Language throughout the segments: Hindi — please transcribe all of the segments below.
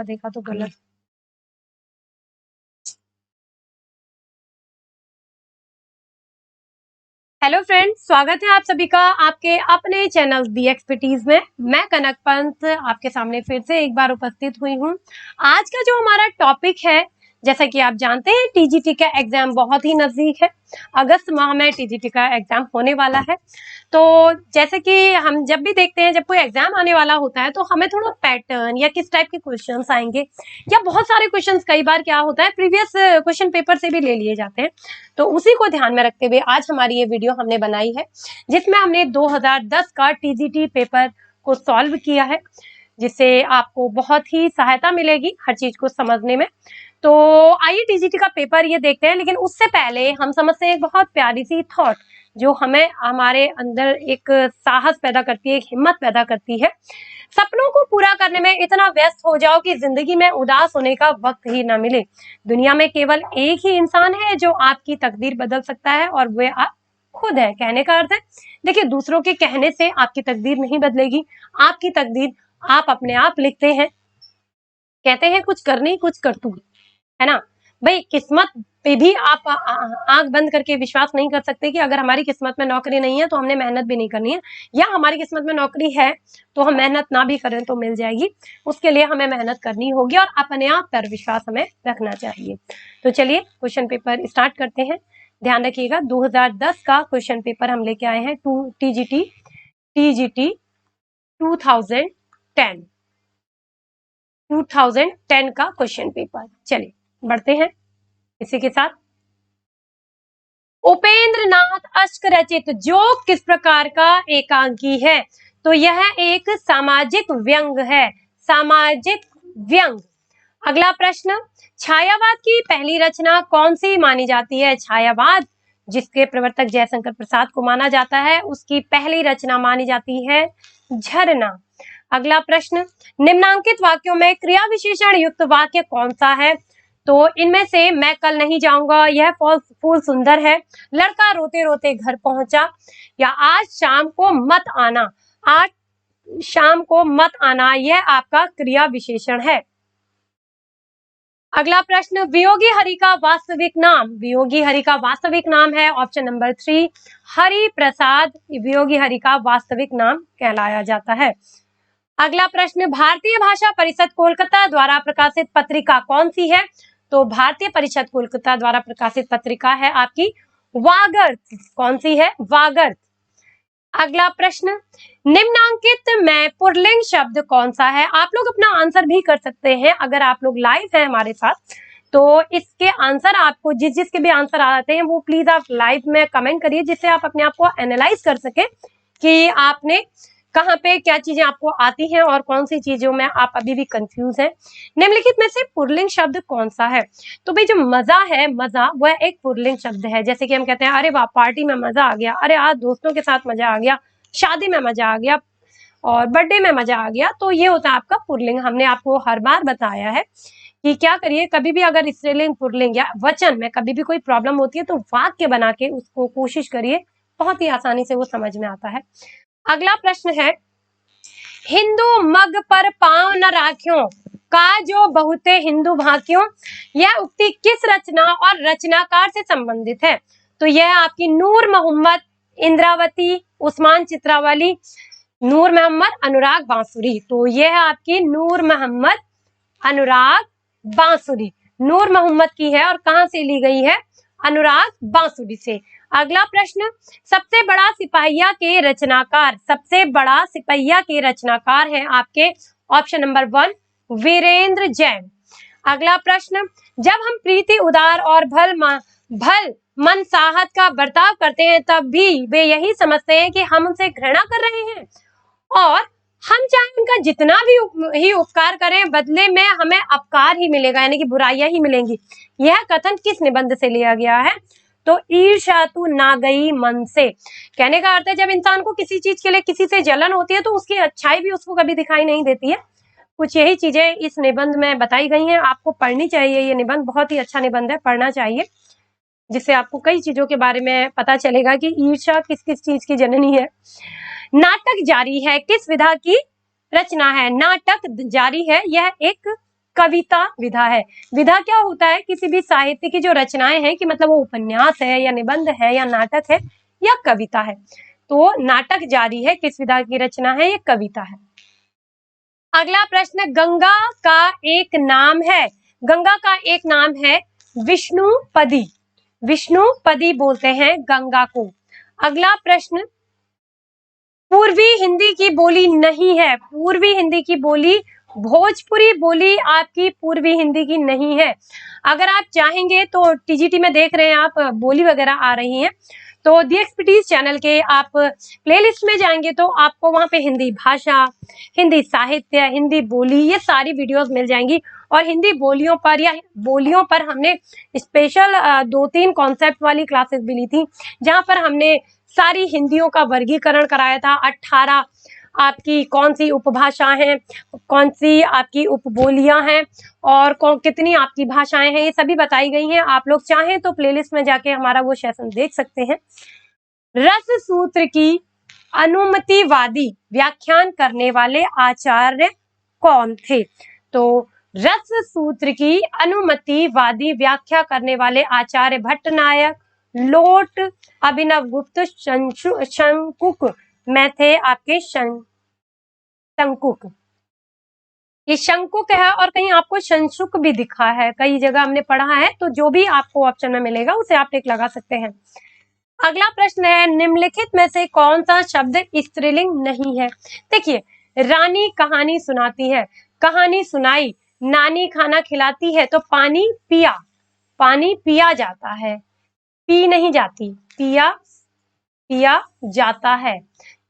देखा तो गलत। हेलो फ्रेंड्स, स्वागत है आप सभी का आपके अपने चैनल दी एक्सपर्टीज में। मैं कनक पंत आपके सामने फिर से एक बार उपस्थित हुई हूँ। आज का जो हमारा टॉपिक है, जैसा कि आप जानते हैं, टीजीटी का एग्जाम बहुत ही नजदीक है। अगस्त माह में टीजीटी का एग्जाम होने वाला है। तो जैसे कि हम जब भी देखते हैं, जब कोई एग्जाम आने वाला होता है तो हमें थोड़ा पैटर्न या किस टाइप के क्वेश्चंस आएंगे, या बहुत सारे क्वेश्चंस कई बार क्या होता है प्रीवियस क्वेश्चन पेपर से भी ले लिए जाते हैं। तो उसी को ध्यान में रखते हुए आज हमारी ये वीडियो हमने बनाई है, जिसमें हमने 2010 का टीजीटी पेपर को सॉल्व किया है, जिससे आपको बहुत ही सहायता मिलेगी हर चीज को समझने में। तो आइए टीजीटी का पेपर ये देखते हैं, लेकिन उससे पहले हम समझते हैं एक बहुत प्यारी सी थॉट जो हमें हमारे अंदर एक साहस पैदा करती है, एक हिम्मत पैदा करती है। सपनों को पूरा करने में इतना व्यस्त हो जाओ कि जिंदगी में उदास होने का वक्त ही ना मिले। दुनिया में केवल एक ही इंसान है जो आपकी तकदीर बदल सकता है, और वह आप खुद है। कहने का अर्थ है, देखिए, दूसरों के कहने से आपकी तकदीर नहीं बदलेगी। आपकी तकदीर आप अपने आप लिखते हैं। कहते हैं कुछ करनी कुछ करतूत, है ना भाई। किस्मत पे भी आप आंख बंद करके विश्वास नहीं कर सकते कि अगर हमारी किस्मत में नौकरी नहीं है तो हमने मेहनत भी नहीं करनी है, या हमारी किस्मत में नौकरी है तो हम मेहनत ना भी करें तो मिल जाएगी। उसके लिए हमें मेहनत करनी होगी और अपने आप पर विश्वास हमें रखना चाहिए। तो चलिए क्वेश्चन पेपर स्टार्ट करते हैं। ध्यान रखिएगा, 2010 का क्वेश्चन पेपर हम लेके आए हैं। टीजीटी 2010 का क्वेश्चन पेपर। चलिए बढ़ते हैं इसी के साथ। उपेंद्र नाथ अश्क रचित जोक किस प्रकार का एकांकी है? तो यह एक सामाजिक व्यंग है, सामाजिक व्यंग। अगला प्रश्न, छायावाद की पहली रचना कौन सी मानी जाती है? छायावाद जिसके प्रवर्तक जयशंकर प्रसाद को माना जाता है, उसकी पहली रचना मानी जाती है झरना। अगला प्रश्न, निम्नांकित वाक्यों में क्रिया विशेषण युक्त वाक्य कौन सा है? तो इनमें से मैं कल नहीं जाऊंगा, यह फूल सुंदर है, लड़का रोते रोते घर पहुंचा, या आज शाम को मत आना, आज शाम को मत आना, यह आपका क्रिया विशेषण है। अगला प्रश्न, वियोगी हरि का वास्तविक नाम? वियोगी हरि का वास्तविक नाम है ऑप्शन नंबर 3 हरि प्रसाद। वियोगी हरि का वास्तविक नाम कहलाया जाता है। अगला प्रश्न, भारतीय भाषा परिषद कोलकाता द्वारा प्रकाशित पत्रिका कौन सी है? तो भारतीय परिषद कोलकाता द्वारा प्रकाशित पत्रिका है आपकी वागर्त। कौन सी है? वागर्त। अगला प्रश्न, निम्नांकित में पुल्लिंग शब्द कौन सा है? आप लोग अपना आंसर भी कर सकते हैं अगर आप लोग लाइव हैं हमारे साथ। तो इसके आंसर आपको जिसके भी आंसर आते हैं वो प्लीज आप लाइव में कमेंट करिए, जिससे आप अपने आप को एनालाइज कर सके कि आपने कहाँ पे क्या चीजें आपको आती हैं और कौन सी चीजों में आप अभी भी कंफ्यूज हैं। निम्नलिखित में से पुल्लिंग शब्द कौन सा है? तो भाई जो मजा है, मजा वह एक पुल्लिंग शब्द है। जैसे कि हम कहते हैं अरे वाह पार्टी में मजा आ गया, अरे आज दोस्तों के साथ मजा आ गया, शादी में मजा आ गया और बर्थडे में मजा आ गया। तो ये होता है आपका पुल्लिंग। हमने आपको हर बार बताया है कि क्या करिए, कभी भी अगर स्त्रीलिंग पुल्लिंग या वचन में कभी भी कोई प्रॉब्लम होती है तो वाक्य बना के उसको कोशिश करिए, बहुत ही आसानी से वो समझ में आता है। अगला प्रश्न है, हिंदू मग पर पांव न राख्यों का जो बहुते हिंदू भाक्यों, यह उक्ति किस रचना और रचनाकार से संबंधित है? तो यह आपकी नूर मोहम्मद, इंद्रावती, उस्मान चित्रावली, नूर मोहम्मद, अनुराग बांसुरी। तो यह आपकी नूर मोहम्मद, अनुराग बांसुरी, नूर मोहम्मद की है और कहां से ली गई है? अनुराग बांसुरी से। अगला प्रश्न, सबसे बड़ा सिपाहिया के रचनाकार? सबसे बड़ा सिपाहिया के रचनाकार है आपके ऑप्शन नंबर 1 वीरेंद्र जैन। अगला प्रश्न, जब हम प्रीति उदार और भल मन साहत का बर्ताव करते हैं तब भी वे यही समझते हैं कि हम उनसे घृणा कर रहे हैं, और हम चाहे उनका जितना भी उपकार करें बदले में हमें अपकार ही मिलेगा, यानी कि बुराइयां ही मिलेंगी। यह कथन किस निबंध से लिया गया है? तो ईर्ष्या तू ना गई मन से। कहने का अर्थ है, जब इंसान को किसी चीज के लिए किसी से जलन होती है तो उसकी अच्छाई भी उसको कभी दिखाई नहीं देती है। कुछ यही चीजें इस निबंध में बताई गई हैं, आपको पढ़नी चाहिए। ये निबंध बहुत ही अच्छा निबंध है, पढ़ना चाहिए, जिससे आपको कई चीजों के बारे में पता चलेगा कि ईर्ष्या किस किस चीज की जननी है। नाटक जारी है किस विधा की रचना है? नाटक जारी है यह एक कविता विधा है। विधा क्या होता है? किसी भी साहित्य की जो रचनाएं हैं, कि मतलब वो उपन्यास है या निबंध है या नाटक है या कविता है। तो नाटक जारी है, किस विधा की रचना है? ये कविता है। अगला प्रश्न, गंगा का एक नाम है। गंगा का एक नाम है विष्णुपदी। विष्णुपदी बोलते हैं गंगा को। अगला प्रश्न, पूर्वी हिंदी की बोली नहीं है। पूर्वी हिंदी की बोली, भोजपुरी बोली आपकी पूर्वी हिंदी की नहीं है। अगर आप चाहेंगे तो टीजीटी में देख रहे हैं आप, बोली वगैरह आ रही हैं, तो दी एक्सपर्टीज चैनल के आप प्लेलिस्ट में जाएंगे तो आपको वहां पे हिंदी भाषा, हिंदी साहित्य, हिंदी बोली, ये सारी वीडियोस मिल जाएंगी। और हिंदी बोलियों पर या बोलियों पर हमने स्पेशल 2-3 कॉन्सेप्ट वाली क्लासेस भी ली थी, जहां पर हमने सारी हिंदियों का वर्गीकरण कराया था। 18 आपकी कौन सी उपभाषा हैं, कौन सी आपकी उपबोलियां हैं, और कितनी आपकी भाषाएं हैं, ये सभी बताई गई हैं। आप लोग चाहें तो प्लेलिस्ट में जाके हमारा वो सेशन देख सकते हैं। रस सूत्र की अनुमतिवादी व्याख्यान करने वाले आचार्य कौन थे? तो रस सूत्र की अनुमतिवादी व्याख्या करने वाले आचार्य भट्टनायक, लोट, अभिनव गुप्त, शंकुक में थे आपके शंकुक। ये शंकुक है और कहीं आपको शंशुक भी दिखा है, कई जगह हमने पढ़ा है, तो जो भी आपको ऑप्शन में मिलेगा उसे आप टिक लगा सकते हैं। अगला प्रश्न है, निम्नलिखित में से कौन सा शब्द स्त्रीलिंग नहीं है? देखिए, रानी कहानी सुनाती है, कहानी सुनाई, नानी खाना खिलाती है, तो पानी पिया, पानी पिया जाता है, पी नहीं जाती, पिया पिया जाता है।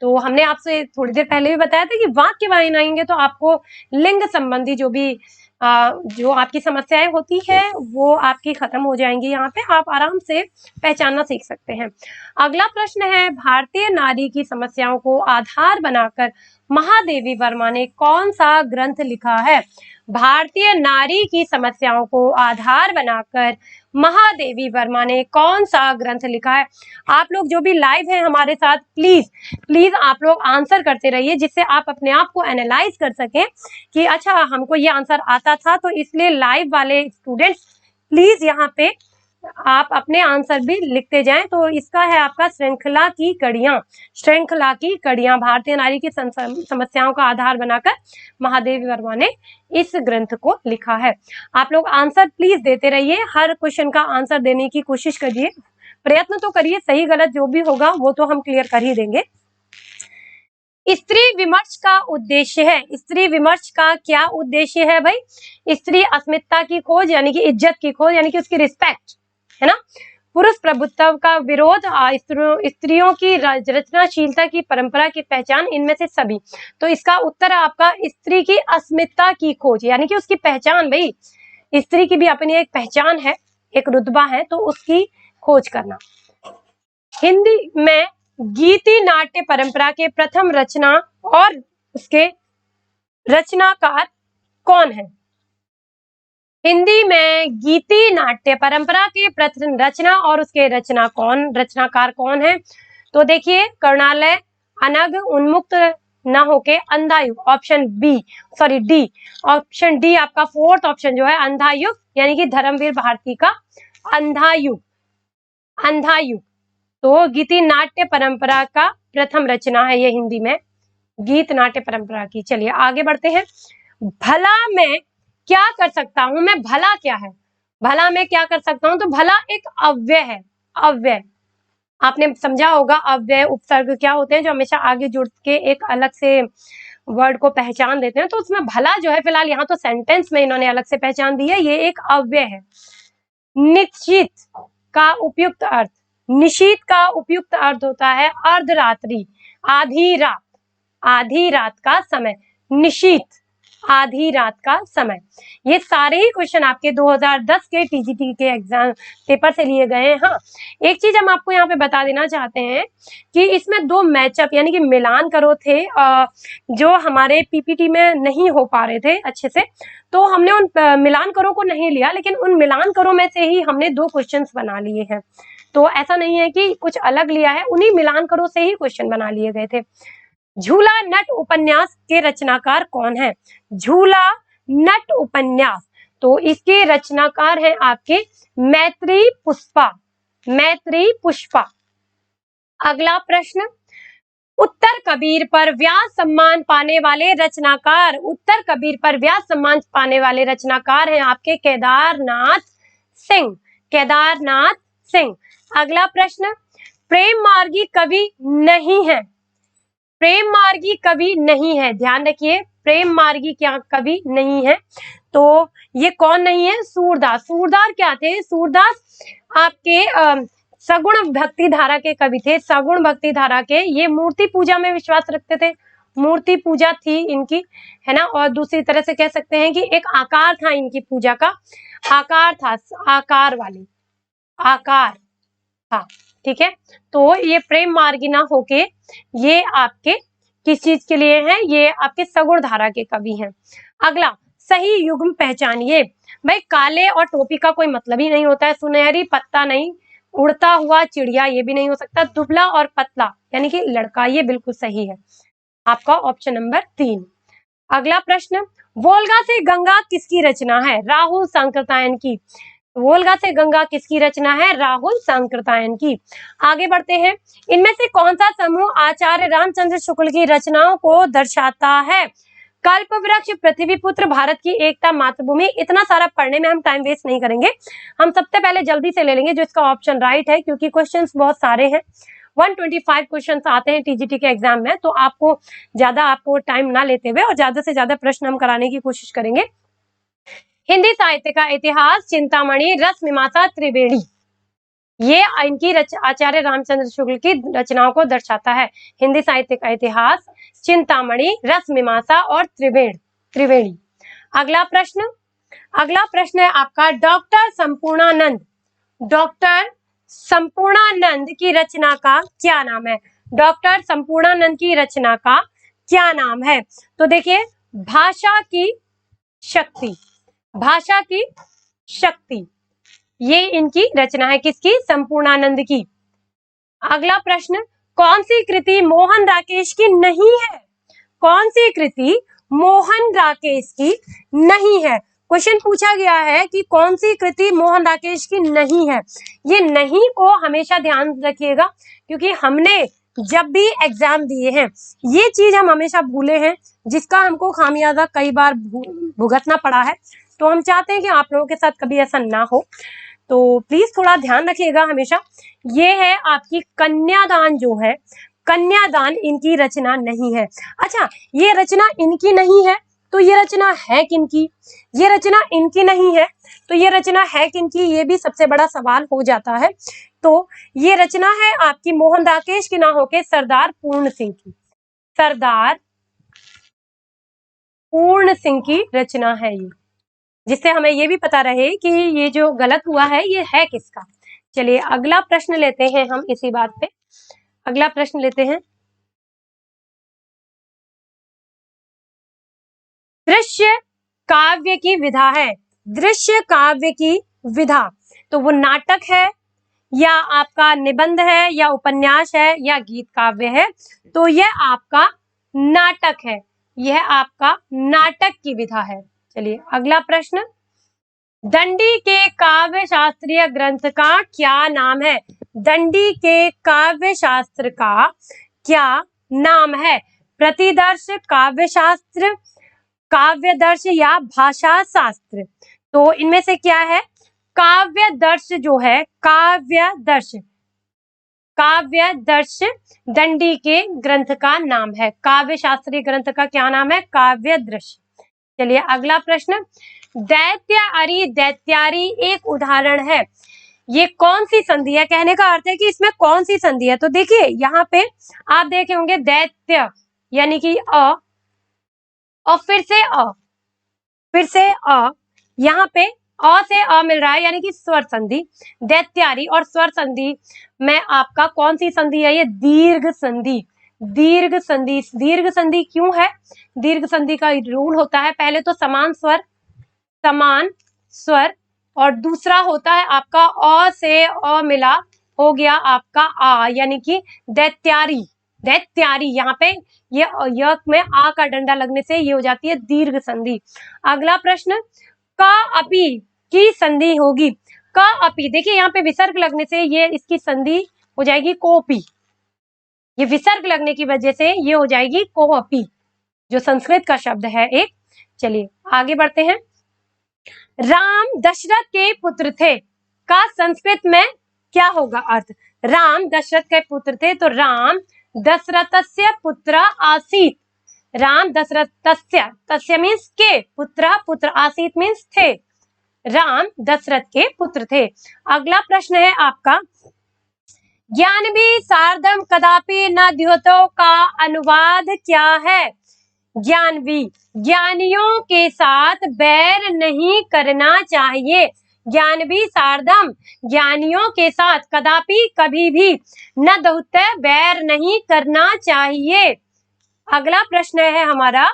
तो हमने आपसे थोड़ी देर पहले भी बताया था कि वाक्य बनाएंगे तो आपको लिंग संबंधी जो भी जो आपकी समस्याएं होती है वो आपकी खत्म हो जाएंगी। यहाँ पे आप आराम से पहचानना सीख सकते हैं। अगला प्रश्न है, भारतीय नारी की समस्याओं को आधार बनाकर महादेवी वर्मा ने कौन सा ग्रंथ लिखा है? भारतीय नारी की समस्याओं को आधार बनाकर महादेवी वर्मा ने कौन सा ग्रंथ लिखा है? आप लोग जो भी लाइव हैं हमारे साथ, प्लीज आप लोग आंसर करते रहिए, जिससे आप अपने आप को एनालाइज कर सकें कि अच्छा हमको ये आंसर आता था। तो इसलिए लाइव वाले स्टूडेंट्स प्लीज यहाँ पे आप अपने आंसर भी लिखते जाएं। तो इसका है आपका श्रृंखला की कड़ियां। श्रृंखला की कड़ियां भारतीय नारी की समस्याओं का आधार बनाकर महादेवी वर्मा ने इस ग्रंथ को लिखा है। आप लोग आंसर प्लीज देते रहिए, हर क्वेश्चन का आंसर देने की कोशिश करिए, प्रयत्न तो करिए, सही गलत जो भी होगा वो तो हम क्लियर कर ही देंगे। स्त्री विमर्श का उद्देश्य है, स्त्री विमर्श का क्या उद्देश्य है भाई? स्त्री अस्मिता की खोज, यानी कि इज्जत की खोज, यानी कि उसकी रिस्पेक्ट, है ना। पुरुष प्रभुत्व का विरोध, स्त्रियों की रचनाशीलता की परंपरा की पहचान, इनमें से सभी। तो इसका उत्तर है आपका स्त्री की अस्मिता की खोज, यानी कि उसकी पहचान। भाई स्त्री की भी अपनी एक पहचान है, एक रुतबा है, तो उसकी खोज करना। हिंदी में गीति नाट्य परंपरा के प्रथम रचना और उसके रचनाकार कौन है? हिंदी में गीति नाट्य परंपरा के प्रथम रचना और उसके रचनाकार कौन है? तो देखिए, कर्णालय, अनग, उन्मुक्त न होके Andhayug, option B, sorry D, option D आपका फोर्थ ऑप्शन जो है अंधायुग, यानी कि धर्मवीर भारती का अंधायुग। अंधायुग तो गीति नाट्य परंपरा का प्रथम रचना है ये हिंदी में, गीत नाट्य परंपरा की। चलिए आगे बढ़ते हैं। भला मैं क्या कर सकता हूं? मैं भला क्या है? भला मैं क्या कर सकता हूं? तो भला एक अव्यय है। अव्यय आपने समझा होगा, अव्यय उपसर्ग क्या होते हैं जो हमेशा आगे जुड़ के एक अलग से वर्ड को पहचान देते हैं। तो उसमें भला जो है, फिलहाल यहाँ तो सेंटेंस में इन्होंने अलग से पहचान दी है, ये एक अव्यय है। निश्चित का उपयुक्त अर्थ, निशीत का उपयुक्त अर्थ होता है अर्धरात्रि, आधी रात, आधी रात का समय, निशीत आधी रात का समय। ये सारे ही क्वेश्चन आपके 2010 के टीजीटी के एग्जाम पेपर से लिए गए हैं। हाँ, एक चीज हम आपको यहाँ पे बता देना चाहते हैं कि इसमें 2 मैचअप यानी कि मिलान करो थे जो हमारे पीपीटी में नहीं हो पा रहे थे अच्छे से, तो हमने उन मिलान करो को नहीं लिया, लेकिन उन मिलान करो में से ही हमने 2 क्वेश्चन बना लिए हैं। तो ऐसा नहीं है कि कुछ अलग लिया है, उन्हीं मिलान करो से ही क्वेश्चन बना लिए गए थे। झूला नट उपन्यास के रचनाकार कौन है? झूला नट उपन्यास। तो इसके रचनाकार हैं आपके मैत्रेयी पुष्पा, मैत्रेयी पुष्पा। अगला प्रश्न, उत्तर कबीर पर व्यास सम्मान पाने वाले रचनाकार, उत्तर कबीर पर व्यास सम्मान पाने वाले रचनाकार हैं आपके केदारनाथ सिंह, केदारनाथ सिंह। अगला प्रश्न, प्रेम मार्गी कवि नहीं है, प्रेम मार्गी कवि नहीं है, ध्यान रखिए प्रेम मार्गी क्या कवि नहीं है। तो ये कौन नहीं है? सूरदास। सूरदास क्या थे? सूरदास आपके सगुण भक्ति धारा के कवि थे, सगुण भक्ति धारा के। ये मूर्ति पूजा में विश्वास रखते थे, मूर्ति पूजा थी इनकी, है ना। और दूसरी तरह से कह सकते हैं कि एक आकार था इनकी पूजा का, आकार था, आकार वाली, आकार था, ठीक है। तो ये प्रेम मार्गी ना होके ये आपके किस चीज के लिए हैं? ये आपके सगुण धारा के कवि हैं। अगला, सही युग्म पहचानिए। भाई काले और टोपी का कोई मतलब ही नहीं होता है, सुनहरी पत्ता नहीं, उड़ता हुआ चिड़िया ये भी नहीं हो सकता, दुबला और पतला यानी कि लड़का, ये बिल्कुल सही है आपका ऑप्शन नंबर 3। अगला प्रश्न, वोल्गा से गंगा किसकी रचना है? राहुल सांकृत्यायन की। वोल्गा से गंगा किसकी रचना है? राहुल सांकृत्यायन की। आगे बढ़ते हैं, इनमें से कौन सा समूह आचार्य रामचंद्र शुक्ल की रचनाओं को दर्शाता है? कल्प वृक्ष, पृथ्वीपुत्र, भारत की एकता, मातृभूमि। इतना सारा पढ़ने में हम टाइम वेस्ट नहीं करेंगे, हम सबसे पहले जल्दी से ले लेंगे जो इसका ऑप्शन राइट है, क्योंकि क्वेश्चंस बहुत सारे हैं, 125 क्वेश्चंस आते हैं टीजीटी के एग्जाम में, तो आपको टाइम ना लेते हुए और ज्यादा से ज्यादा प्रश्न हम कराने की कोशिश करेंगे। हिंदी साहित्य का इतिहास, चिंतामणि, रस मीमांसा, त्रिवेणी, ये इनकी आचार्य रामचंद्र शुक्ल की रचनाओं को दर्शाता है। हिंदी साहित्य का इतिहास, चिंतामणि, रस मीमांसा और त्रिवेणी। अगला प्रश्न है आपका, डॉक्टर संपूर्णानंद, डॉक्टर संपूर्णानंद की रचना का क्या नाम है? डॉक्टर संपूर्णानंद की रचना का क्या नाम है? तो देखिए, भाषा की शक्ति, भाषा की शक्ति, ये इनकी रचना है, किसकी? संपूर्णानंद की। अगला प्रश्न, कौन सी कृति मोहन राकेश की नहीं है? कौन सी कृति मोहन राकेश की नहीं है? क्वेश्चन पूछा गया है कि कौन सी कृति मोहन राकेश की नहीं है। ये नहीं को हमेशा ध्यान रखिएगा, क्योंकि हमने जब भी एग्जाम दिए हैं ये चीज हम हमेशा भूले हैं, जिसका हमको खामियाजा कई बार भुगतना पड़ा है। तो हम चाहते हैं कि आप लोगों के साथ कभी ऐसा ना हो, तो प्लीज थोड़ा ध्यान रखिएगा हमेशा। ये है आपकी कन्यादान, जो है कन्यादान इनकी रचना नहीं है। अच्छा, ये रचना इनकी नहीं है तो ये रचना है किनकी? ये रचना इनकी नहीं है तो ये रचना है किनकी? ये भी सबसे बड़ा सवाल हो जाता है। तो ये रचना है आपकी मोहन राकेश की ना होके सरदार पूर्ण सिंह की, सरदार पूर्ण सिंह की रचना है ये, जिससे हमें ये भी पता रहे कि ये जो गलत हुआ है ये है किसका। चलिए अगला प्रश्न लेते हैं हम इसी बात पे। अगला प्रश्न लेते हैं, दृश्य काव्य की विधा है, दृश्य काव्य की विधा, तो वो नाटक है या आपका निबंध है या उपन्यास है या गीत काव्य है? तो यह आपका नाटक है, यह आपका नाटक की विधा है। चलिए अगला प्रश्न, दंडी के काव्य शास्त्रीय ग्रंथ का क्या नाम है? दंडी के काव्य शास्त्र का क्या नाम है? प्रतिदर्श, काव्य शास्त्र, काव्यदर्श या भाषा शास्त्र? तो इनमें से क्या है? काव्यदर्श जो है, काव्यदर्श, काव्यदर्श दंडी के ग्रंथ का नाम है। काव्य शास्त्रीय ग्रंथ का क्या नाम है? काव्यदर्श। चलिए अगला प्रश्न, दैत्य अरि दैत्यारी एक उदाहरण है, ये कौन सी संधि है? कहने का अर्थ है कि इसमें कौन सी संधि है। तो देखिए यहाँ पे आप देखे होंगे दैत्य यानी कि अ, और फिर से अ, यहाँ पे अ से अ मिल रहा है यानी कि स्वर संधि। दैत्यारी और स्वर संधि में आपका कौन सी संधि है? ये दीर्घ संधि, दीर्घ संधि। दीर्घ संधि क्यों है? दीर्घ संधि का रूल होता है, पहले तो समान स्वर और दूसरा होता है आपका अ से अ मिला हो गया आपका आ, यानी कि दैत्यारी, दैत्यारी, यहाँ पे ये य में आ का डंडा लगने से ये हो जाती है दीर्घ संधि। अगला प्रश्न, का अपी की संधि होगी। का अपी, देखिए यहाँ पे विसर्ग लगने से ये इसकी संधि हो जाएगी कोपी, ये विसर्ग लगने की वजह से ये हो जाएगी कोअपी, जो संस्कृत का शब्द है एक। चलिए आगे बढ़ते हैं। राम दशरथ के पुत्र थे का संस्कृत में क्या होगा अर्थ। राम दशरथ के पुत्र थे तो राम दशरथस्य पुत्र आसीत। राम दशरथस्य, तस्य मीन्स के, पुत्र, पुत्र आसीत मीन्स थे। राम दशरथ के पुत्र थे। अगला प्रश्न है आपका, ज्ञानवी सार्धम कदापि न द्योतो का अनुवाद क्या है। ज्ञानवी, ज्ञानियों के साथ बैर नहीं करना चाहिए। ज्ञानवी सार्धम, ज्ञानियों के साथ, कदापि कभी भी, न दौत, बैर नहीं करना चाहिए। अगला प्रश्न है हमारा,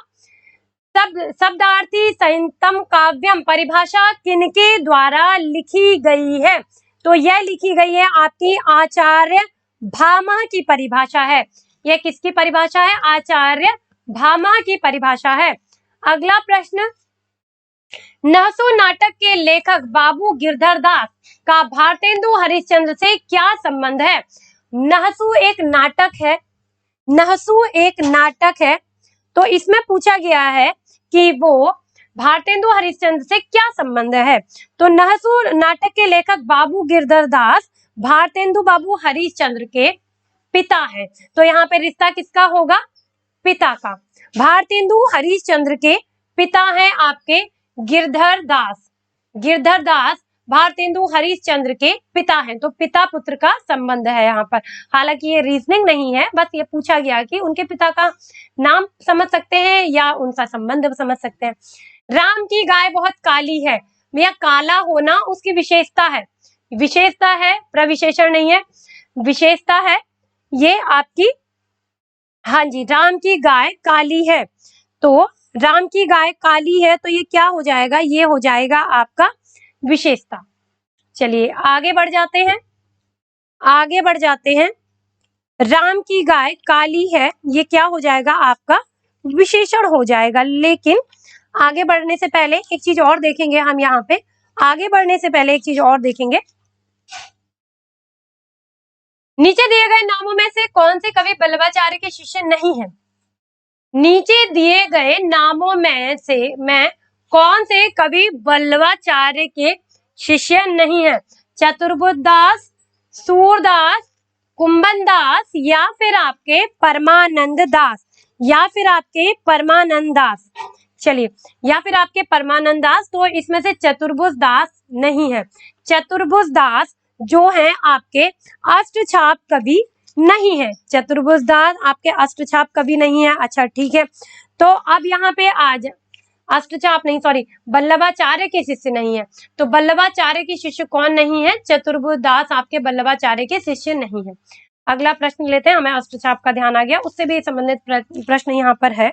शब्दार्थी संहितम काव्यम परिभाषा किनके द्वारा लिखी गई है। तो यह लिखी गई है आपकी आचार्य भामा की परिभाषा है। यह किसकी परिभाषा है, आचार्य भामा की परिभाषा है। अगला प्रश्न, नहसु नाटक के लेखक बाबू गिरधर दास का भारतेंदु हरिश्चंद्र से क्या संबंध है। नहसु एक नाटक है, नहसु एक नाटक है, तो इसमें पूछा गया है कि वो भारतेंदु हरिश्चंद्र से क्या संबंध है। तो नहसु नाटक के लेखक बाबू गिरधर दास भारतेंदु बाबू हरिश्चंद्र के पिता है। तो यहाँ पे रिश्ता किसका होगा, पिता का। भारतेंदु हरिश्चंद्र के पिता हैं आपके गिरधर दास। गिरधर दास भारतेंदु हरिश्चंद्र के पिता हैं, तो पिता पुत्र का संबंध है यहाँ पर। हालांकि ये रीजनिंग नहीं है, बस ये पूछा गया कि उनके पिता का नाम समझ सकते हैं या उनका संबंध समझ सकते हैं। राम की गाय बहुत काली है, यह काला होना उसकी विशेषता है। विशेषता है, प्रविशेषण नहीं है, विशेषता है ये आपकी। हाँ जी, राम की गाय काली है, तो राम की गाय काली है तो ये क्या हो जाएगा, ये हो जाएगा आपका विशेषता। चलिए आगे बढ़ जाते हैं, आगे बढ़ जाते हैं। राम की गाय काली है, ये क्या हो जाएगा आपका विशेषण हो जाएगा। लेकिन आगे बढ़ने से पहले एक चीज और देखेंगे हम, यहाँ पे आगे बढ़ने से पहले एक चीज और देखेंगे। नीचे दिए गए नामों में से कौन से कवि बल्लभाचार्य के शिष्य नहीं है। नीचे दिए गए नामों में से कौन से कवि बल्लभाचार्य के शिष्य नहीं है। चतुर्बुद्ध दास, सूरदास, कुंभन दास या फिर आपके परमानंद दास, या फिर आपके परमानंद दास। चलिए, या फिर आपके परमानंद दास, तो इसमें से चतुर्भुज दास नहीं है। चतुर्भुज दास जो है आपके अष्टछाप कवि नहीं है। चतुर्भुज दास आपके अष्टछाप कवि नहीं है। अच्छा ठीक है, तो अब यहाँ पे आज अष्टछाप नहीं, सॉरी, बल्लभाचार्य के शिष्य नहीं है। तो बल्लभाचार्य के शिष्य कौन नहीं है, चतुर्भुज दास आपके बल्लभाचार्य के शिष्य नहीं है। अगला प्रश्न लेते हैं, हमें अष्टछाप का ध्यान आ गया, उससे भी संबंधित प्रश्न यहाँ पर है।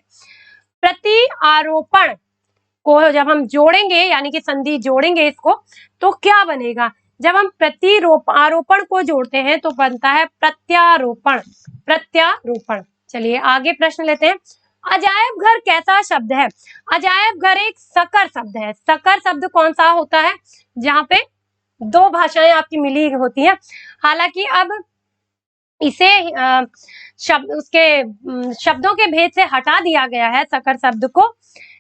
प्रति आरोपण को जब हम जोड़ेंगे, यानी कि संधि जोड़ेंगे इसको, तो क्या बनेगा। जब हम आरोपण को जोड़ते हैं तो बनता है प्रत्यारोपण, प्रत्यारोपण। चलिए आगे प्रश्न लेते हैं। अजायब घर कैसा शब्द है। अजायब घर एक सकर शब्द है। सकर शब्द कौन सा होता है, जहाँ पे दो भाषाएं आपकी मिली होती हैं। हालांकि अब इसे उसके शब्दों के भेद से हटा दिया गया है। सकर शब्द को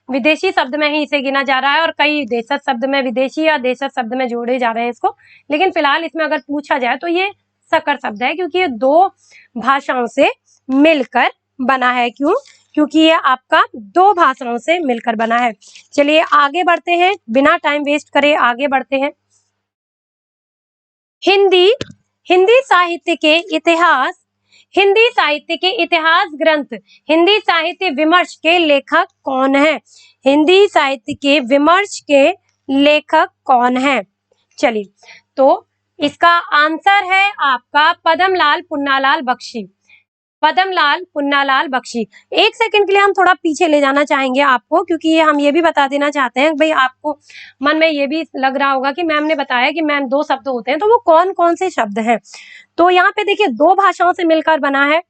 विदेशी शब्द में ही इसे गिना जा रहा है, और कई देशज शब्द में, विदेशी या देशज शब्द में जोड़े जा रहे हैं इसको। लेकिन फिलहाल इसमें अगर पूछा जाए तो ये सकर शब्द है, क्योंकि ये दो भाषाओं से मिलकर बना है। क्यों, क्योंकि ये आपका दो भाषाओं से मिलकर बना है। चलिए आगे बढ़ते हैं, बिना टाइम वेस्ट करे आगे बढ़ते हैं। हिंदी साहित्य के इतिहास, हिंदी साहित्य के इतिहास ग्रंथ, हिंदी साहित्य विमर्श के लेखक कौन है। हिंदी साहित्य के विमर्श के लेखक कौन है। चलिए, तो इसका आंसर है आपका पद्मलाल पुन्नालाल बख्शी। पद्मलाल पुन्नालाल बख्शी। एक सेकंड के लिए हम थोड़ा पीछे ले जाना चाहेंगे आपको, क्योंकि हम ये भी बता देना चाहते हैं भाई, आपको मन में ये भी लग रहा होगा कि मैम ने बताया कि मैम दो शब्द होते हैं, तो वो कौन कौन से शब्द हैं। तो यहाँ पे देखिए दो भाषाओं से मिलकर बना है।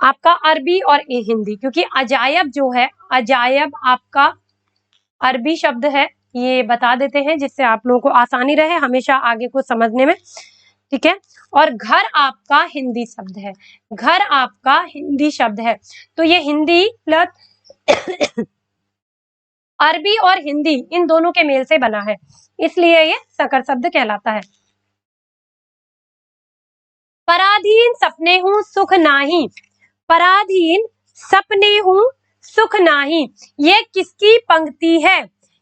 आपका अरबी और हिंदी, क्योंकि अजायब जो है, अजायब आपका अरबी शब्द है, ये बता देते हैं जिससे आप लोगों को आसानी रहे हमेशा आगे को समझने में, ठीक है। और घर आपका हिंदी शब्द है, घर आपका हिंदी शब्द है, तो ये हिंदी प्लस अरबी और हिंदी इन दोनों के मेल से बना है, इसलिए ये संकर शब्द कहलाता है। पराधीन सपने हूं सुख नाही, पराधीन सपने हूं सुख नाही, यह किसकी पंक्ति है,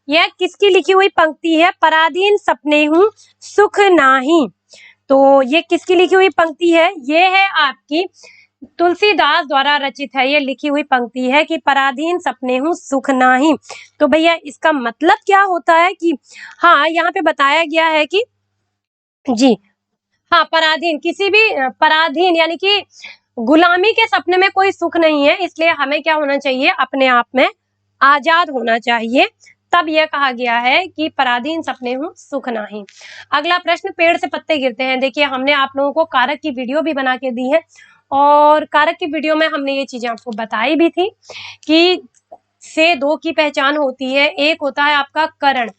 यह किसकी लिखी हुई पंक्ति है, पराधीन सपने हूं सुख नाही, तो ये किसकी लिखी हुई पंक्ति है, ये है आपकी तुलसीदास द्वारा रचित है, ये लिखी हुई पंक्ति है कि पराधीन सपने हूं सुख नाही। तो भैया इसका मतलब क्या होता है कि हाँ, यहाँ पे बताया गया है कि जी हाँ, पराधीन किसी भी पराधीन यानी कि गुलामी के सपने में कोई सुख नहीं है, इसलिए हमें क्या होना चाहिए, अपने आप में आजाद होना चाहिए, तब यह कहा गया है कि पराधीन सपने हूं सुख नाही। अगला प्रश्न, पेड़ से पत्ते गिरते हैं। देखिए हमने आप लोगों को कारक की वीडियो भी बना के दी है, और कारक की वीडियो में हमने ये चीजें आपको बताई भी थी कि से दो की पहचान होती है, एक होता है आपका करण,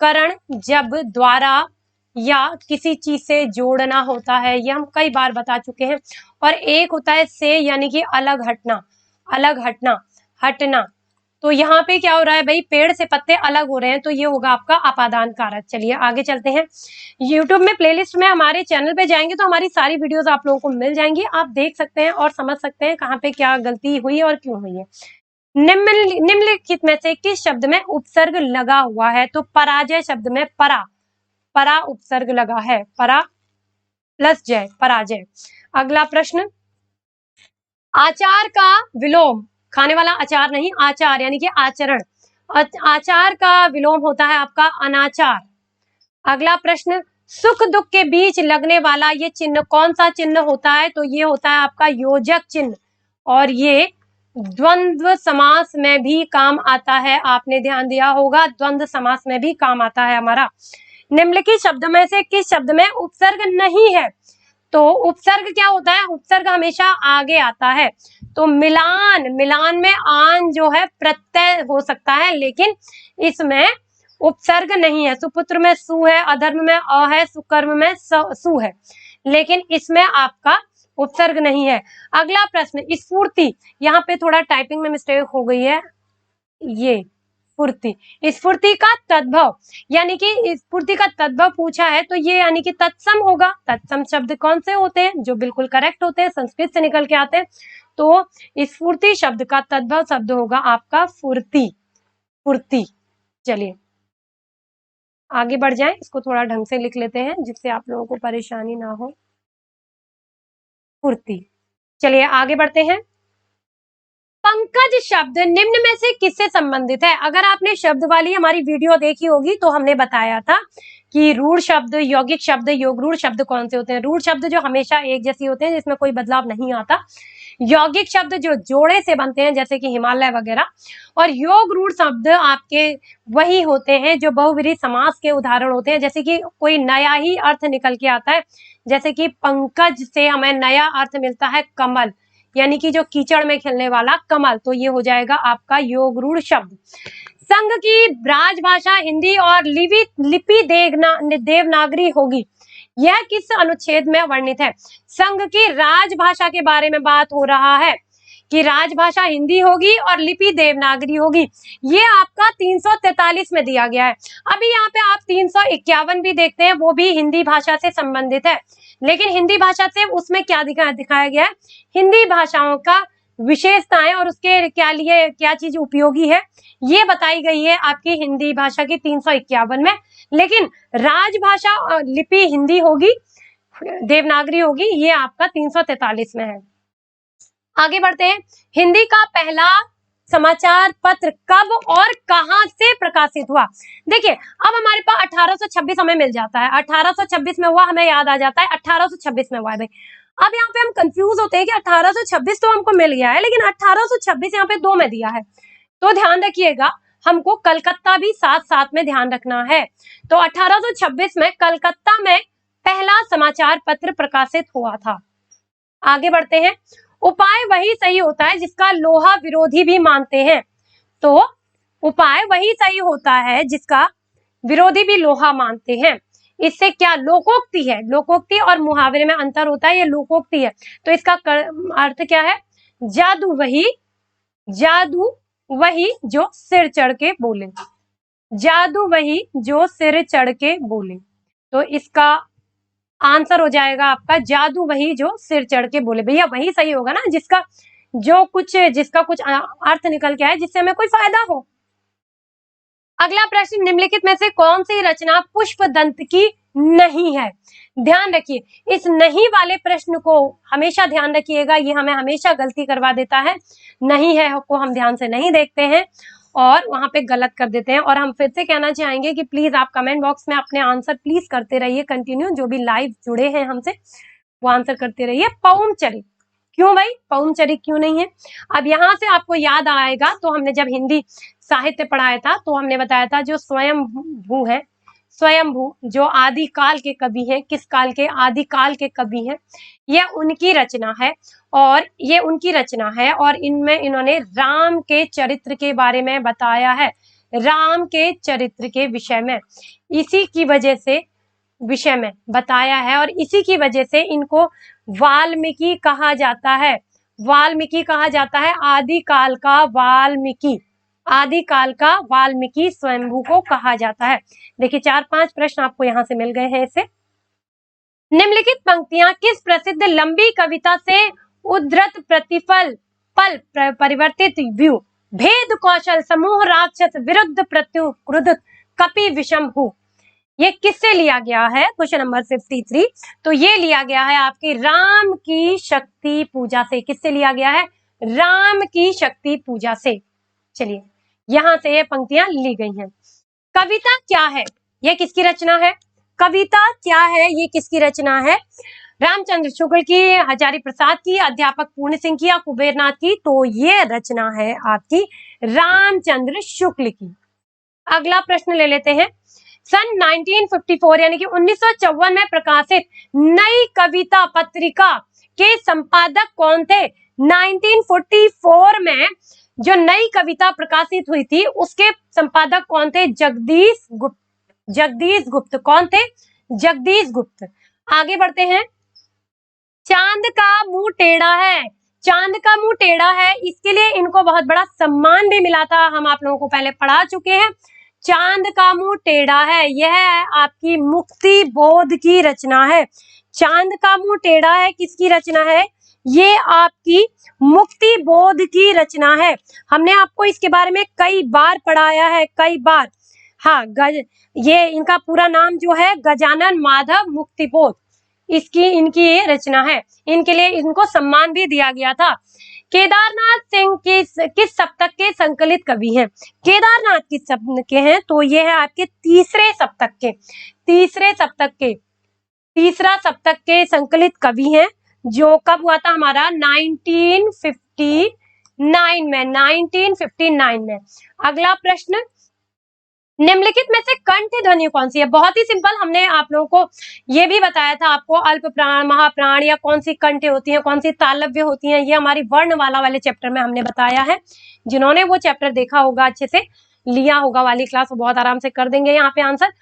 करण जब द्वारा या किसी चीज से जोड़ना होता है, ये हम कई बार बता चुके हैं, और एक होता है से यानी कि अलग हटना, अलग हटना, हटना। तो यहाँ पे क्या हो रहा है भाई, पेड़ से पत्ते अलग हो रहे हैं, तो ये होगा आपका अपादान कारक। चलिए आगे चलते हैं। YouTube में प्लेलिस्ट में हमारे चैनल पे जाएंगे तो हमारी सारी वीडियोस आप लोगों को मिल जाएंगी, आप देख सकते हैं और समझ सकते हैं कहाँ पे क्या गलती हुई है और क्यों हुई है। निम्नलिखित में से किस शब्द में उपसर्ग लगा हुआ है, तो पराजय शब्द में परा, परा उपसर्ग लगा है, परा प्लस जय, पराजय। अगला प्रश्न, आचार का विलोम, खाने वाला अचार नहीं, आचार यानी कि आचरण, आचार का विलोम होता है आपका अनाचार। अगला प्रश्न, सुख दुख के बीच लगने वाला ये चिन्ह कौन सा चिन्ह होता है, तो ये होता है आपका योजक चिन्ह, और ये द्वंद्व समास में भी काम आता है, आपने ध्यान दिया होगा, द्वंद्व समास में भी काम आता है हमारा। निम्नलिखित शब्द में से किस शब्द में उपसर्ग नहीं है, तो उपसर्ग क्या होता है, उपसर्ग हमेशा आगे आता है, तो मिलान, मिलान में आन जो है प्रत्यय हो सकता है, लेकिन इसमें उपसर्ग नहीं है। सुपुत्र में सु है, अधर्म में अ है, सुकर्म में सु है, लेकिन इसमें आपका उपसर्ग नहीं है। अगला प्रश्न, स्फूर्ति, यहाँ पे थोड़ा टाइपिंग में मिस्टेक हो गई है, ये स्फूर्ति, स्फूर्ति का तद्भव, यानी कि स्फूर्ति का तद्भव पूछा है, तो ये यानी कि तत्सम होगा। तत्सम शब्द कौन से होते हैं, जो बिल्कुल करेक्ट होते हैं, संस्कृत से निकल के आते हैं, तो स्फूर्ति शब्द का तद्भव शब्द होगा आपका फुर्ती, फुर्ती। चलिए आगे बढ़ जाएं, इसको थोड़ा ढंग से लिख लेते हैं जिससे आप लोगों को परेशानी ना हो, फुर्ती। चलिए आगे बढ़ते हैं। पंकज शब्द निम्न में से किससे संबंधित है, अगर आपने शब्द वाली हमारी वीडियो देखी होगी तो हमने बताया था कि रूढ़ शब्द, यौगिक शब्द, योग रूढ़ शब्द कौन से होते हैं, रूढ़ शब्द जो हमेशा एक जैसी होते हैं जिसमें कोई बदलाव नहीं आता, यौगिक शब्द जो जोड़े से बनते हैं जैसे कि हिमालय वगैरह, और योग रूढ़ शब्द आपके वही होते हैं जो बहुव्रीहि समास के उदाहरण होते हैं, जैसे कि कोई नया ही अर्थ निकल के आता है, जैसे कि पंकज से हमें नया अर्थ मिलता है कमल, यानी कि जो कीचड़ में खिलने वाला कमल, तो ये हो जाएगा आपका योग रूढ़ शब्द। संघ की राजभाषा हिंदी और लिपि देवनागरी होगी, यह किस अनुच्छेद में वर्णित है, संघ की राजभाषा के बारे में बात हो रहा है कि राजभाषा हिंदी होगी और लिपि देवनागरी होगी, ये आपका 343 में दिया गया है। अभी यहाँ पे आप 351 भी देखते हैं, वो भी हिंदी भाषा से संबंधित है, लेकिन हिंदी भाषा से उसमें क्या दिखाया गया है, हिंदी भाषाओं का विशेषताएं और उसके क्या लिए क्या चीज उपयोगी है, ये बताई गई है आपकी हिंदी भाषा की 351 में, लेकिन राजभाषा लिपि हिंदी होगी, देवनागरी होगी, ये आपका 343 में है। आगे बढ़ते हैं। हिंदी का पहला समाचार पत्र कब और कहां से प्रकाशित हुआ, देखिए अब हमारे पास 1826 हमें मिल जाता है, 1826 में हुआ, हमें याद आ जाता है 1826 में हुआ है भाई। अब यहाँ पे हम कंफ्यूज होते हैं कि 1826 तो हमको मिल गया है, लेकिन 1826 यहाँ पे 2 में दिया है, तो ध्यान रखिएगा हमको कलकत्ता भी साथ साथ में ध्यान रखना है। तो 1826 में कलकत्ता में पहला समाचार पत्र प्रकाशित हुआ था। आगे बढ़ते हैं। उपाय वही सही होता है जिसका लोहा विरोधी भी मानते हैं। तो उपाय वही सही होता है जिसका विरोधी भी लोहा मानते हैं। इससे क्या लोकोक्ति है, लोकोक्ति और मुहावरे में अंतर होता है, ये लोकोक्ति है। तो इसका अर्थ क्या है, जादू वही जो सिर चढ़ के बोले, जादू वही जो सिर चढ़ के बोले। तो इसका आंसर हो जाएगा आपका जादू वही जो सिर चढ़ के बोले। भैया वही सही होगा ना जिसका कुछ अर्थ निकल के आए, जिससे हमें कोई फायदा हो। अगला प्रश्न, निम्नलिखित में से कौन सी रचना पुष्पदंत की नहीं है? ध्यान रखिए, इस नहीं वाले प्रश्न को हमेशा ध्यान रखिएगा, ये हमें हमेशा गलती करवा देता है। नहीं है को हम ध्यान से नहीं देखते हैं और वहां पे गलत कर देते हैं। और हम फिर से कहना चाहेंगे कि प्लीज आप कमेंट बॉक्स में अपने आंसर प्लीज करते रहिए कंटिन्यू, जो भी लाइव जुड़े हैं हमसे वो आंसर करते रहिए। पौमचरित, क्यों भाई पौमचरित क्यों नहीं है? अब यहाँ से आपको याद आएगा, तो हमने जब हिंदी साहित्य पढ़ाया था तो हमने बताया था जो स्वयंभू है, स्वयंभू जो आदि काल के कवि हैं, किस काल के? आदि काल के कवि हैं। यह उनकी रचना है और ये उनकी रचना है और इनमें इन्होंने राम के चरित्र के बारे में बताया है, राम के चरित्र के विषय में, इसी की वजह से विषय में बताया है और इसी की वजह से इनको वाल्मीकि कहा जाता है। वाल्मीकि कहा जाता है, आदिकाल का वाल्मीकि, आदिकाल का वाल्मीकि स्वयंभू को कहा जाता है। देखिए 4-5 प्रश्न आपको यहाँ से मिल गए हैं इससे। निम्नलिखित पंक्तियां किस प्रसिद्ध लंबी कविता से उद्धृत प्रतिफल पल परिवर्तित व्यू भेद कौशल समूह राक्षस विरुद्ध प्रत्यु क्रुद्ध कपि विषम हूँ, ये किससे लिया गया है? Question number 53। तो ये लिया गया है आपकी राम की शक्ति पूजा से। किससे लिया गया है? राम की शक्ति पूजा से। चलिए यहां से ये पंक्तियां ली गई हैं। कविता क्या है? ये किसकी रचना है? कविता क्या है? ये किसकी रचना है? रामचंद्र शुक्ल की, हजारी प्रसाद की, अध्यापक पूर्ण सिंह की या कुबेरनाथ की? तो ये रचना है आपकी रामचंद्र शुक्ल की। अगला प्रश्न ले लेते हैं। सन 1954 यानी कि 1954 में प्रकाशित नई कविता पत्रिका के संपादक कौन थे? 1944 में जो नई कविता प्रकाशित हुई थी उसके संपादक कौन थे? जगदीश गुप्त। जगदीश गुप्त कौन थे? जगदीश गुप्त। आगे बढ़ते हैं। चांद का मुंह टेढ़ा है, चांद का मुंह टेढ़ा है, इसके लिए इनको बहुत बड़ा सम्मान भी मिला था, हम आप लोगों को पहले पढ़ा चुके हैं। चांद का मुंह टेढ़ा है, यह आपकी मुक्ति बोध की रचना है। चांद का मुंह टेढ़ा है किसकी रचना है? ये आपकी मुक्ति बोध की रचना है। हमने आपको इसके बारे में कई बार पढ़ाया है, कई बार। हाँ, ये इनका पूरा नाम जो है गजानन माधव मुक्तिबोध, इनकी ये रचना है। इनके लिए इनको सम्मान भी दिया गया था। केदारनाथ सिंह किस सप्तक के संकलित कवि हैं? केदारनाथ किस सप्तक के हैं? तो ये है आपके तीसरे सप्तक के, तीसरा सप्तक के संकलित कवि हैं, जो कब हुआ था हमारा? 1959 में। अगला प्रश्न, निम्नलिखित में से कंठ ध्वनि कौन सी है? बहुत ही सिंपल, हमने आप लोगों को ये भी बताया था आपको अल्प प्राण, महाप्राण या कौन सी कंठ होती हैं, कौन सी तालव्य होती हैं, ये हमारी वर्णमाला वाले चैप्टर में हमने बताया है। जिन्होंने वो चैप्टर देखा होगा, अच्छे से लिया होगा वाली क्लास, वो बहुत आराम से कर देंगे यहाँ पे आंसर।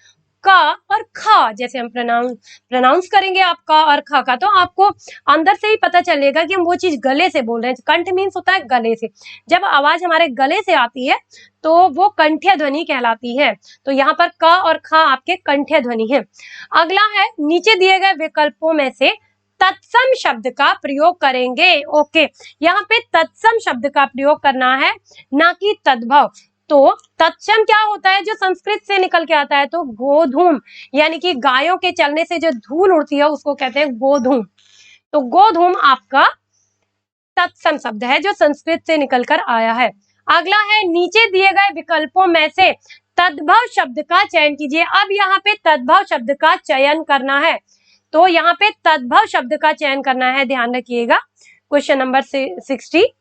का और खा, जैसे हम प्रोनाउंस करेंगे आप का और खा का, तो आपको अंदर से ही पता चलेगा कि हम वो चीज गले से बोल रहे हैं। कंठ मीन्स होता है गले से, जब आवाज हमारे गले से आती है तो वो कंठ्य ध्वनि कहलाती है। तो यहाँ पर क और ख आपके कंठ्य ध्वनि है। अगला है, नीचे दिए गए विकल्पों में से तत्सम शब्द का प्रयोग करेंगे। ओके, यहाँ पे तत्सम शब्द का प्रयोग करना है, ना कि तद्भव। तो तत्सम क्या होता है? जो संस्कृत से निकल के आता है, तो गोधूम, यानी कि गायों के चलने से जो धूल उड़ती है उसको कहते हैं गोधूम। तो गोधूम आपका तत्सम शब्द है जो संस्कृत से निकलकर आया है। अगला है, नीचे दिए गए विकल्पों में से तद्भव शब्द का चयन कीजिए। अब यहाँ पे तद्भव शब्द का चयन करना है, तो यहाँ पे तद्भव शब्द का चयन करना है, ध्यान रखिएगा। Question number 60।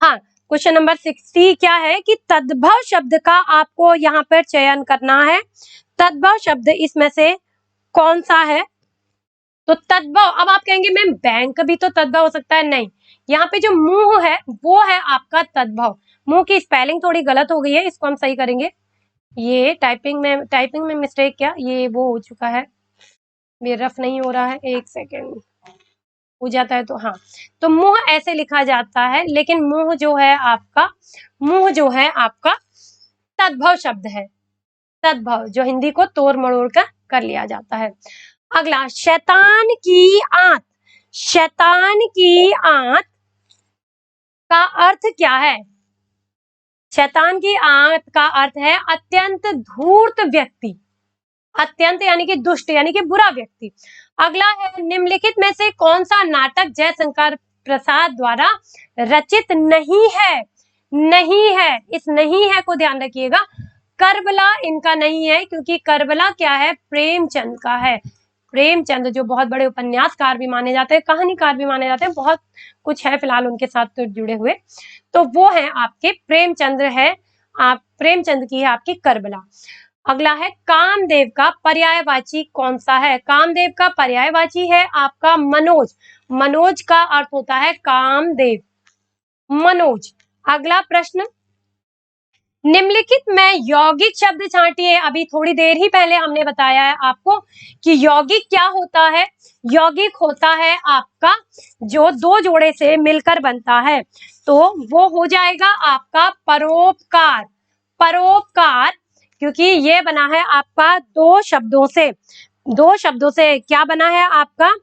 हाँ, क्वेश्चन नंबर 60 क्या है कि तद्भव शब्द का आपको यहाँ पर चयन करना है। तद्भव शब्द इसमें से कौन सा है? तो तद्भव, अब आप कहेंगे मैम बैंक भी तो तद्भव हो सकता है, नहीं, यहाँ पे जो मुंह है वो है आपका तद्भव। मुंह की स्पेलिंग थोड़ी गलत हो गई है, इसको हम सही करेंगे। ये टाइपिंग में मिस्टेक, क्या ये वो हो चुका है, ये रफ नहीं हो रहा है, एक सेकेंड, हो जाता है तो हाँ, तो मुंह ऐसे लिखा जाता है, लेकिन मुंह जो है आपका तद्भव शब्द है, तद्भव, जो हिंदी को तोड़ मरोड़ कर लिया जाता है। अगला, शैतान की आंत, शैतान की आंत का अर्थ क्या है? शैतान की आंत का अर्थ है अत्यंत धूर्त व्यक्ति, अत्यंत यानी कि दुष्ट यानी कि बुरा व्यक्ति। अगला है, निम्नलिखित में से कौन सा नाटक जयशंकर प्रसाद द्वारा रचित नहीं है? नहीं है, इस नहीं है को ध्यान रखिएगा। करबला इनका नहीं है, क्योंकि करबला क्या है, प्रेमचंद का है। प्रेमचंद जो बहुत बड़े उपन्यासकार भी माने जाते हैं, कहानीकार भी माने जाते हैं, बहुत कुछ है फिलहाल उनके साथ तो जुड़े हुए, तो वो है आपके प्रेमचंद्र है, आप प्रेमचंद की है आपकी करबला। अगला है, कामदेव का पर्यायवाची कौन सा है? कामदेव का पर्यायवाची है आपका मनोज, मनोज का अर्थ होता है कामदेव, मनोज। अगला प्रश्न, निम्नलिखित में यौगिक शब्द छांटिए। अभी थोड़ी देर ही पहले हमने बताया है आपको कि यौगिक क्या होता है। यौगिक होता है आपका जो दो जोड़े से मिलकर बनता है, तो वो हो जाएगा आपका परोपकार, परोपकार, क्योंकि ये बना है आपका दो शब्दों से, दो शब्दों से क्या बना है आपका,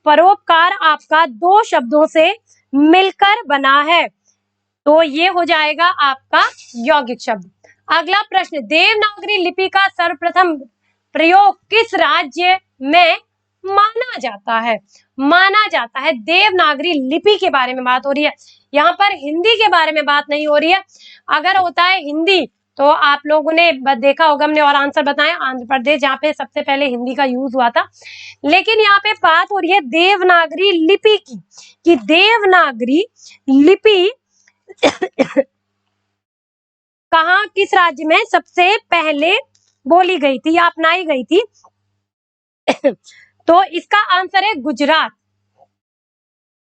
परोपकार आपका दो शब्दों से मिलकर बना है, तो ये हो जाएगा आपका यौगिक शब्द। अगला प्रश्न, देवनागरी लिपि का सर्वप्रथम प्रयोग किस राज्य में माना जाता है? माना जाता है, देवनागरी लिपि के बारे में बात हो रही है, यहाँ पर हिंदी के बारे में बात नहीं हो रही है। अगर होता है हिंदी तो आप लोगों ने देखा होगा, हमने और आंसर बताया, आंध्र प्रदेश जहाँ पे सबसे पहले हिंदी का यूज हुआ था, लेकिन यहाँ पे बात हो रही है देवनागरी लिपि की, कि देवनागरी लिपि कहाँ, किस राज्य में सबसे पहले बोली गई थी या अपनाई गई थी? तो इसका आंसर है गुजरात,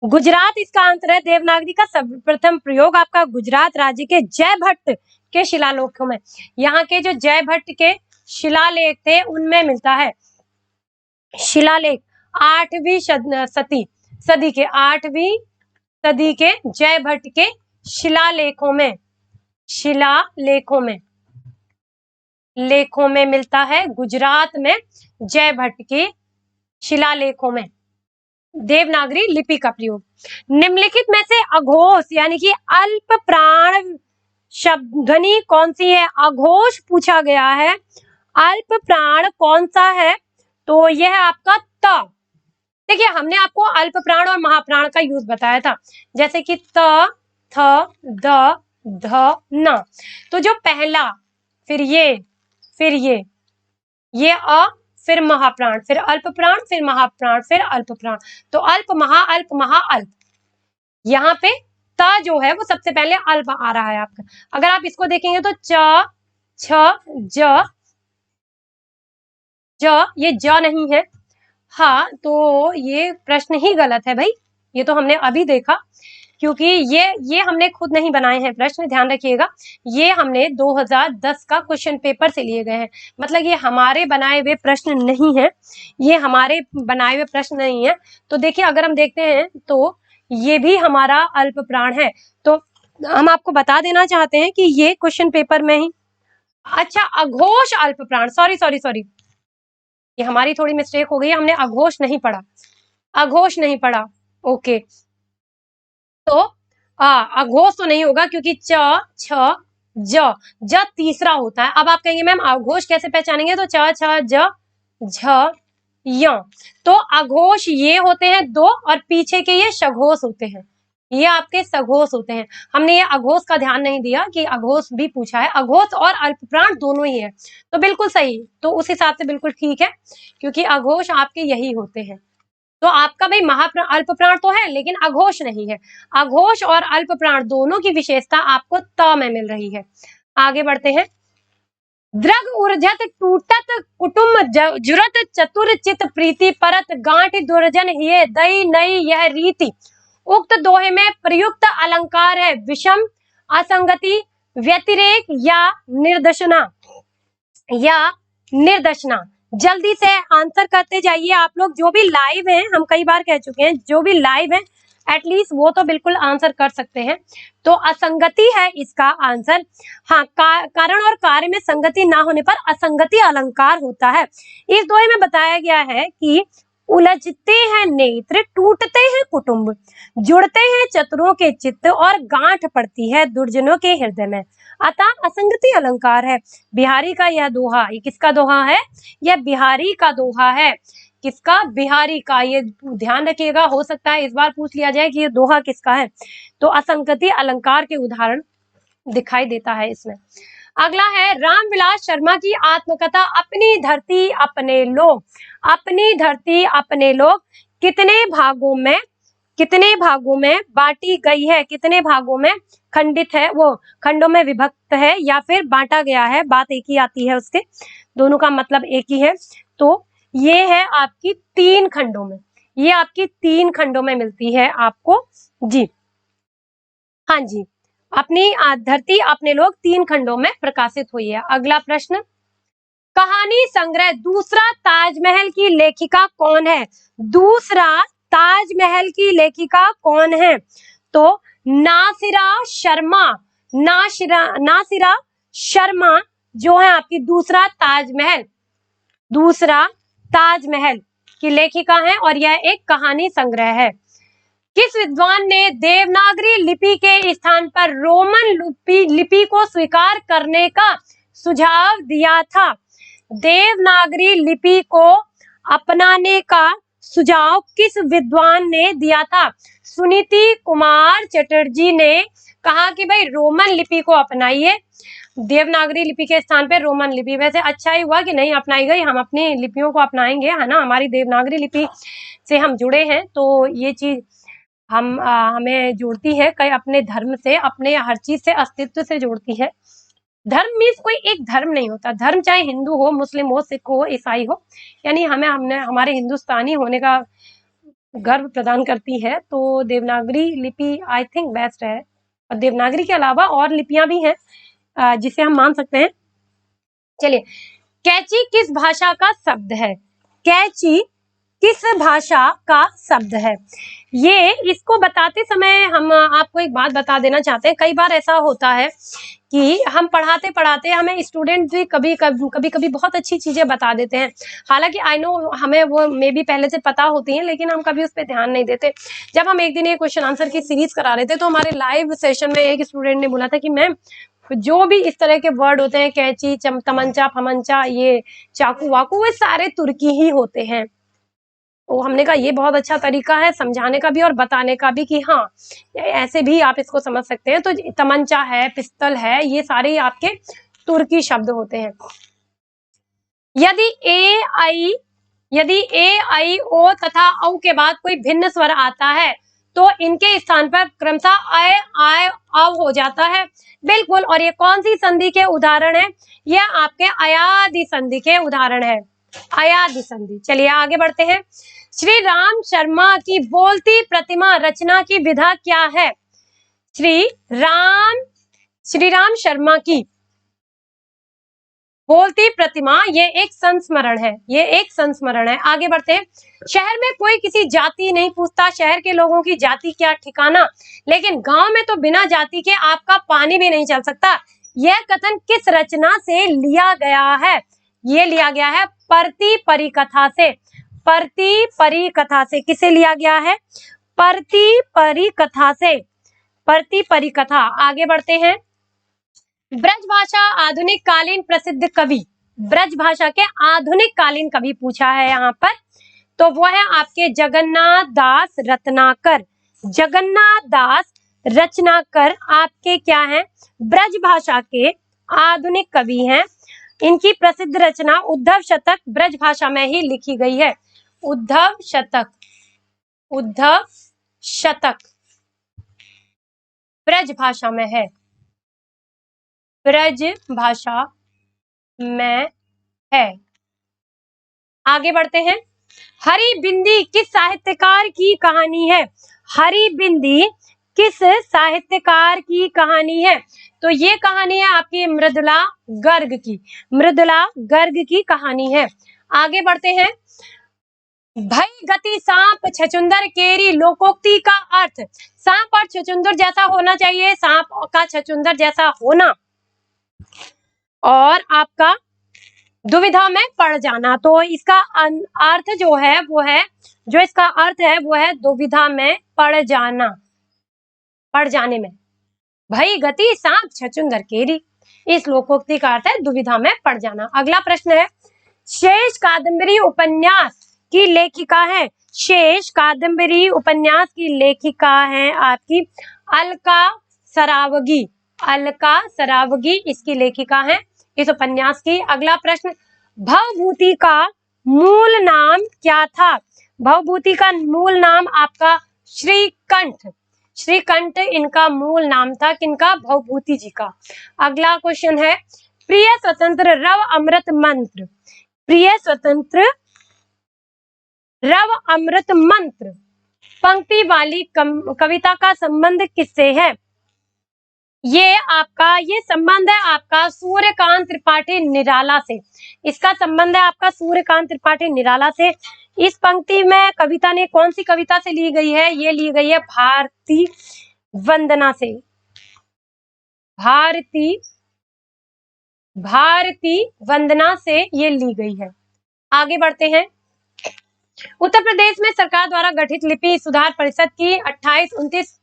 गुजरात इसका आंसर है। देवनागरी का सर्वप्रथम प्रयोग आपका गुजरात राज्य के जयभट्ट के शिलालेखों में, यहाँ के जो जयभट्ट के शिलालेख थे उनमें मिलता है। शिलालेख 8वीं सदी के 8वीं सदी के जयभट्ट के शिलालेखों में लेखों में मिलता है, गुजरात में जयभट्ट के शिलालेखों में देवनागरी लिपि का प्रयोग। निम्नलिखित में से अघोष यानी कि अल्प प्राण शब्द ध्वनि कौन सी है? अघोष पूछा गया है, अल्प प्राण कौन सा है? तो यह है आपका त। देखिए हमने आपको अल्प प्राण और महाप्राण का यूज बताया था, जैसे कि त, थ, द, ध, न, तो जो पहला, फिर ये अ, फिर महाप्राण, फिर अल्प प्राण, फिर महाप्राण, फिर अल्प प्राण, तो अल्प महा अल्प महा अल्प। यहाँ पे त जो है वो सबसे पहले अल्प आ रहा है आपका। अगर आप इसको देखेंगे तो च, छ, ज, ये ज नहीं है, हाँ, तो ये प्रश्न ही गलत है भाई, ये तो हमने अभी देखा, क्योंकि ये हमने खुद नहीं बनाए हैं प्रश्न, ध्यान रखिएगा, ये हमने 2010 का क्वेश्चन पेपर से लिए गए हैं, मतलब ये हमारे बनाए हुए प्रश्न नहीं है, ये हमारे बनाए हुए प्रश्न नहीं है। तो देखिए अगर हम देखते हैं तो ये भी हमारा अल्प प्राण है, तो हम आपको बता देना चाहते हैं कि ये क्वेश्चन पेपर में ही, अच्छा अघोष अल्प प्राण, सॉरी, ये हमारी थोड़ी मिस्टेक हो गई है, हमने अघोष नहीं पढ़ा, ओके, तो अघोष तो नहीं होगा, क्योंकि च, छ, ज तीसरा होता है। अब आप कहेंगे मैम अघोष कैसे पहचानेंगे? तो च, छ, ज, झ, य, तो अघोष ये होते हैं दो, और पीछे के ये सघोष होते हैं, ये आपके सघोष होते हैं। हमने ये अघोष का ध्यान नहीं दिया कि अघोष भी पूछा है, अघोष और अल्पप्राण दोनों ही है, तो बिल्कुल सही, तो उस हिसाब से बिल्कुल ठीक है, क्योंकि अघोष आपके यही होते हैं। तो आपका भाई महाप्राण अल्पप्राण तो है, लेकिन अघोष नहीं है। अघोष और अल्पप्राण दोनों की विशेषता आपको त में मिल रही है। आगे बढ़ते हैं। द्रग ऊर्जत टूटत कुटुम्ब जुरत चतुर चित प्रीति परत गांठ दुर्जन ये दई नई यह रीति। उक्त दोहे में प्रयुक्त अलंकार है विषम, असंगति, व्यतिरेक या निर्देशना। जल्दी से आंसर करते जाइए आप लोग। जो भी लाइव हैं, हम कई बार कह चुके हैं, जो भी लाइव हैं एटलीस्ट वो तो बिल्कुल आंसर कर सकते हैं। तो असंगति है इसका आंसर। हाँ, कारण और कार्य में संगति ना होने पर असंगति अलंकार होता है। इस दोहे में बताया गया है कि उलझते हैं नेत्र, टूटते हैं कुटुंब, जुड़ते हैं चतुरों के चित्त और गांठ पड़ती है दुर्जनों के हृदय में, अतः असंगति अलंकार है। बिहारी का यह दोहा, ये किसका दोहा है? यह बिहारी का दोहा है। किसका? बिहारी का। ये ध्यान रखिएगा, हो सकता है इस बार पूछ लिया जाए कि ये दोहा किसका है। तो असंगति अलंकार के उदाहरण दिखाई देता है इसमें। अगला है रामविलास शर्मा की आत्मकथा अपनी धरती अपने लोग। अपनी धरती अपने लोग कितने भागों में बांटी गई है? कितने भागों में खंडित है? वो खंडों में विभक्त है या फिर बांटा गया है? बात एक ही आती है उसके, दोनों का मतलब एक ही है। तो ये है आपकी 3 खंडों में, ये आपकी 3 खंडों में मिलती है आपको जी। हाँ जी, अपनी धरती अपने लोग 3 खंडों में प्रकाशित हुई है। अगला प्रश्न, कहानी संग्रह दूसरा ताजमहल की लेखिका कौन है? दूसरा ताजमहल की लेखिका कौन है? तो नासिरा शर्मा जो है आपकी दूसरा ताजमहल की लेखिका है और यह एक कहानी संग्रह है। किस विद्वान ने देवनागरी लिपि के स्थान पर रोमन लिपि को स्वीकार करने का सुझाव दिया था? देवनागरी लिपि को अपनाने का सुझाव किस विद्वान ने दिया था? सुनीति कुमार चटर्जी ने कहा कि भाई रोमन लिपि को अपनाइए, देवनागरी लिपि के स्थान पे रोमन लिपि। वैसे अच्छा ही हुआ कि नहीं अपनाई गई, हम अपनी लिपियों को अपनाएंगे, है ना। हमारी देवनागरी लिपि से हम जुड़े हैं, तो ये चीज हमें जोड़ती है कई अपने धर्म से, अपने हर चीज से, अस्तित्व से जोड़ती है। धर्म मीन्स कोई एक धर्म नहीं होता। धर्म चाहे हिंदू हो, मुस्लिम हो, सिख हो, ईसाई हो, यानी हमने हमारे हिंदुस्तानी होने का गर्व प्रदान करती है। तो देवनागरी लिपि आई थिंक बेस्ट है। और देवनागरी के अलावा और लिपियां भी हैं जिसे हम मान सकते हैं। चलिए, कैची किस भाषा का शब्द है? कैची किस भाषा का शब्द है? ये इसको बताते समय हम आपको एक बात बता देना चाहते हैं। कई बार ऐसा होता है कि हम पढ़ाते पढ़ाते हमें स्टूडेंट भी कभी बहुत अच्छी चीजें बता देते हैं। हालांकि आई नो हमें वो मे बी पहले से पता होती हैं, लेकिन हम कभी उस पर ध्यान नहीं देते। जब हम एक दिन ये क्वेश्चन आंसर की सीरीज करा रहे थे, तो हमारे लाइव सेशन में एक स्टूडेंट ने बोला था कि मैम जो भी इस तरह के वर्ड होते हैं, कैंची, तमंचा, फमंचा, ये चाकू वाकू, वो सारे तुर्की ही होते हैं। तो हमने कहा ये बहुत अच्छा तरीका है समझाने का भी और बताने का भी कि हाँ ऐसे भी आप इसको समझ सकते हैं। तो तमंचा है, पिस्तल है, ये सारे आपके तुर्की शब्द होते हैं। यदि ए आई ओ तथा औ के बाद कोई भिन्न स्वर आता है तो इनके स्थान पर क्रमशः अय आय अव हो जाता है। बिल्कुल। और ये कौन सी संधि के उदाहरण है? ये आपके अयादि संधि के उदाहरण है, अयादि संधि। चलिए आगे बढ़ते हैं। श्री राम शर्मा की बोलती प्रतिमा रचना की विधा क्या है? श्री राम शर्मा की बोलती प्रतिमा ये एक संस्मरण है, ये एक संस्मरण है। आगे बढ़ते हैं। शहर में कोई किसी जाति नहीं पूछता, शहर के लोगों की जाति क्या ठिकाना, लेकिन गांव में तो बिना जाति के आपका पानी भी नहीं चल सकता। यह कथन किस रचना से लिया गया है? ये लिया गया है परती परिकथा से। परती परिकथा से किसे लिया गया है? परती परिकथा से, परती परिकथा। आगे बढ़ते हैं। ब्रजभाषा आधुनिक कालीन प्रसिद्ध कवि, ब्रजभाषा के आधुनिक कालीन कवि पूछा है यहाँ पर, तो वो है आपके जगन्नाथ दास रत्नाकर। जगन्नाथ दास रत्नाकर आपके क्या हैं? ब्रजभाषा के आधुनिक कवि हैं। इनकी प्रसिद्ध रचना उद्धव शतक ब्रजभाषा में ही लिखी गई है। उद्धव शतक ब्रजभाषा में है, ब्रज भाषा में है। आगे बढ़ते हैं। हरी बिंदी किस साहित्यकार की कहानी है? हरी बिंदी किस साहित्यकार की कहानी है? तो ये कहानी है आपकी मृदुला गर्ग की। मृदुला गर्ग की कहानी है। आगे बढ़ते हैं। भई गति सांप छछुंदर केरी लोकोक्ति का अर्थ। सांप और छछुंदर जैसा होना चाहिए, सांप का छछुंदर जैसा होना, और आपका दुविधा में पड़ जाना। तो इसका अर्थ जो है वो है, जो इसका अर्थ है वो है दुविधा में पड़ जाना, पड़ जाने में। भई गति सांप छछुंदर केरी, इस लोकोक्ति का अर्थ है दुविधा में पड़ जाना। अगला प्रश्न है, शेष कादम्बरी उपन्यास की लेखिका है। शेष कादम्बरी उपन्यास की लेखिका है आपकी अलका सरावगी। अलका सरावगी इसकी लेखिका है इस उपन्यास की। अगला प्रश्न, भवभूति का मूल नाम क्या था? भवभूति का मूल नाम आपका श्रीकंठ। श्रीकंठ इनका मूल नाम था, किनका? भवभूति जी का। अगला क्वेश्चन है, प्रिय स्वतंत्र रव अमृत मंत्र। प्रिय स्वतंत्र रव अमृत मंत्र पंक्ति वाली कविता का संबंध किससे है? ये संबंध है आपका सूर्यकांत त्रिपाठी निराला से। इसका संबंध है आपका सूर्यकांत त्रिपाठी निराला से। इस पंक्ति में कविता ने कौन सी कविता से ली गई है? ये ली गई है भारती वंदना से। भारती वंदना से ये ली गई है। आगे बढ़ते हैं। उत्तर प्रदेश में सरकार द्वारा गठित लिपि सुधार परिषद की 28-29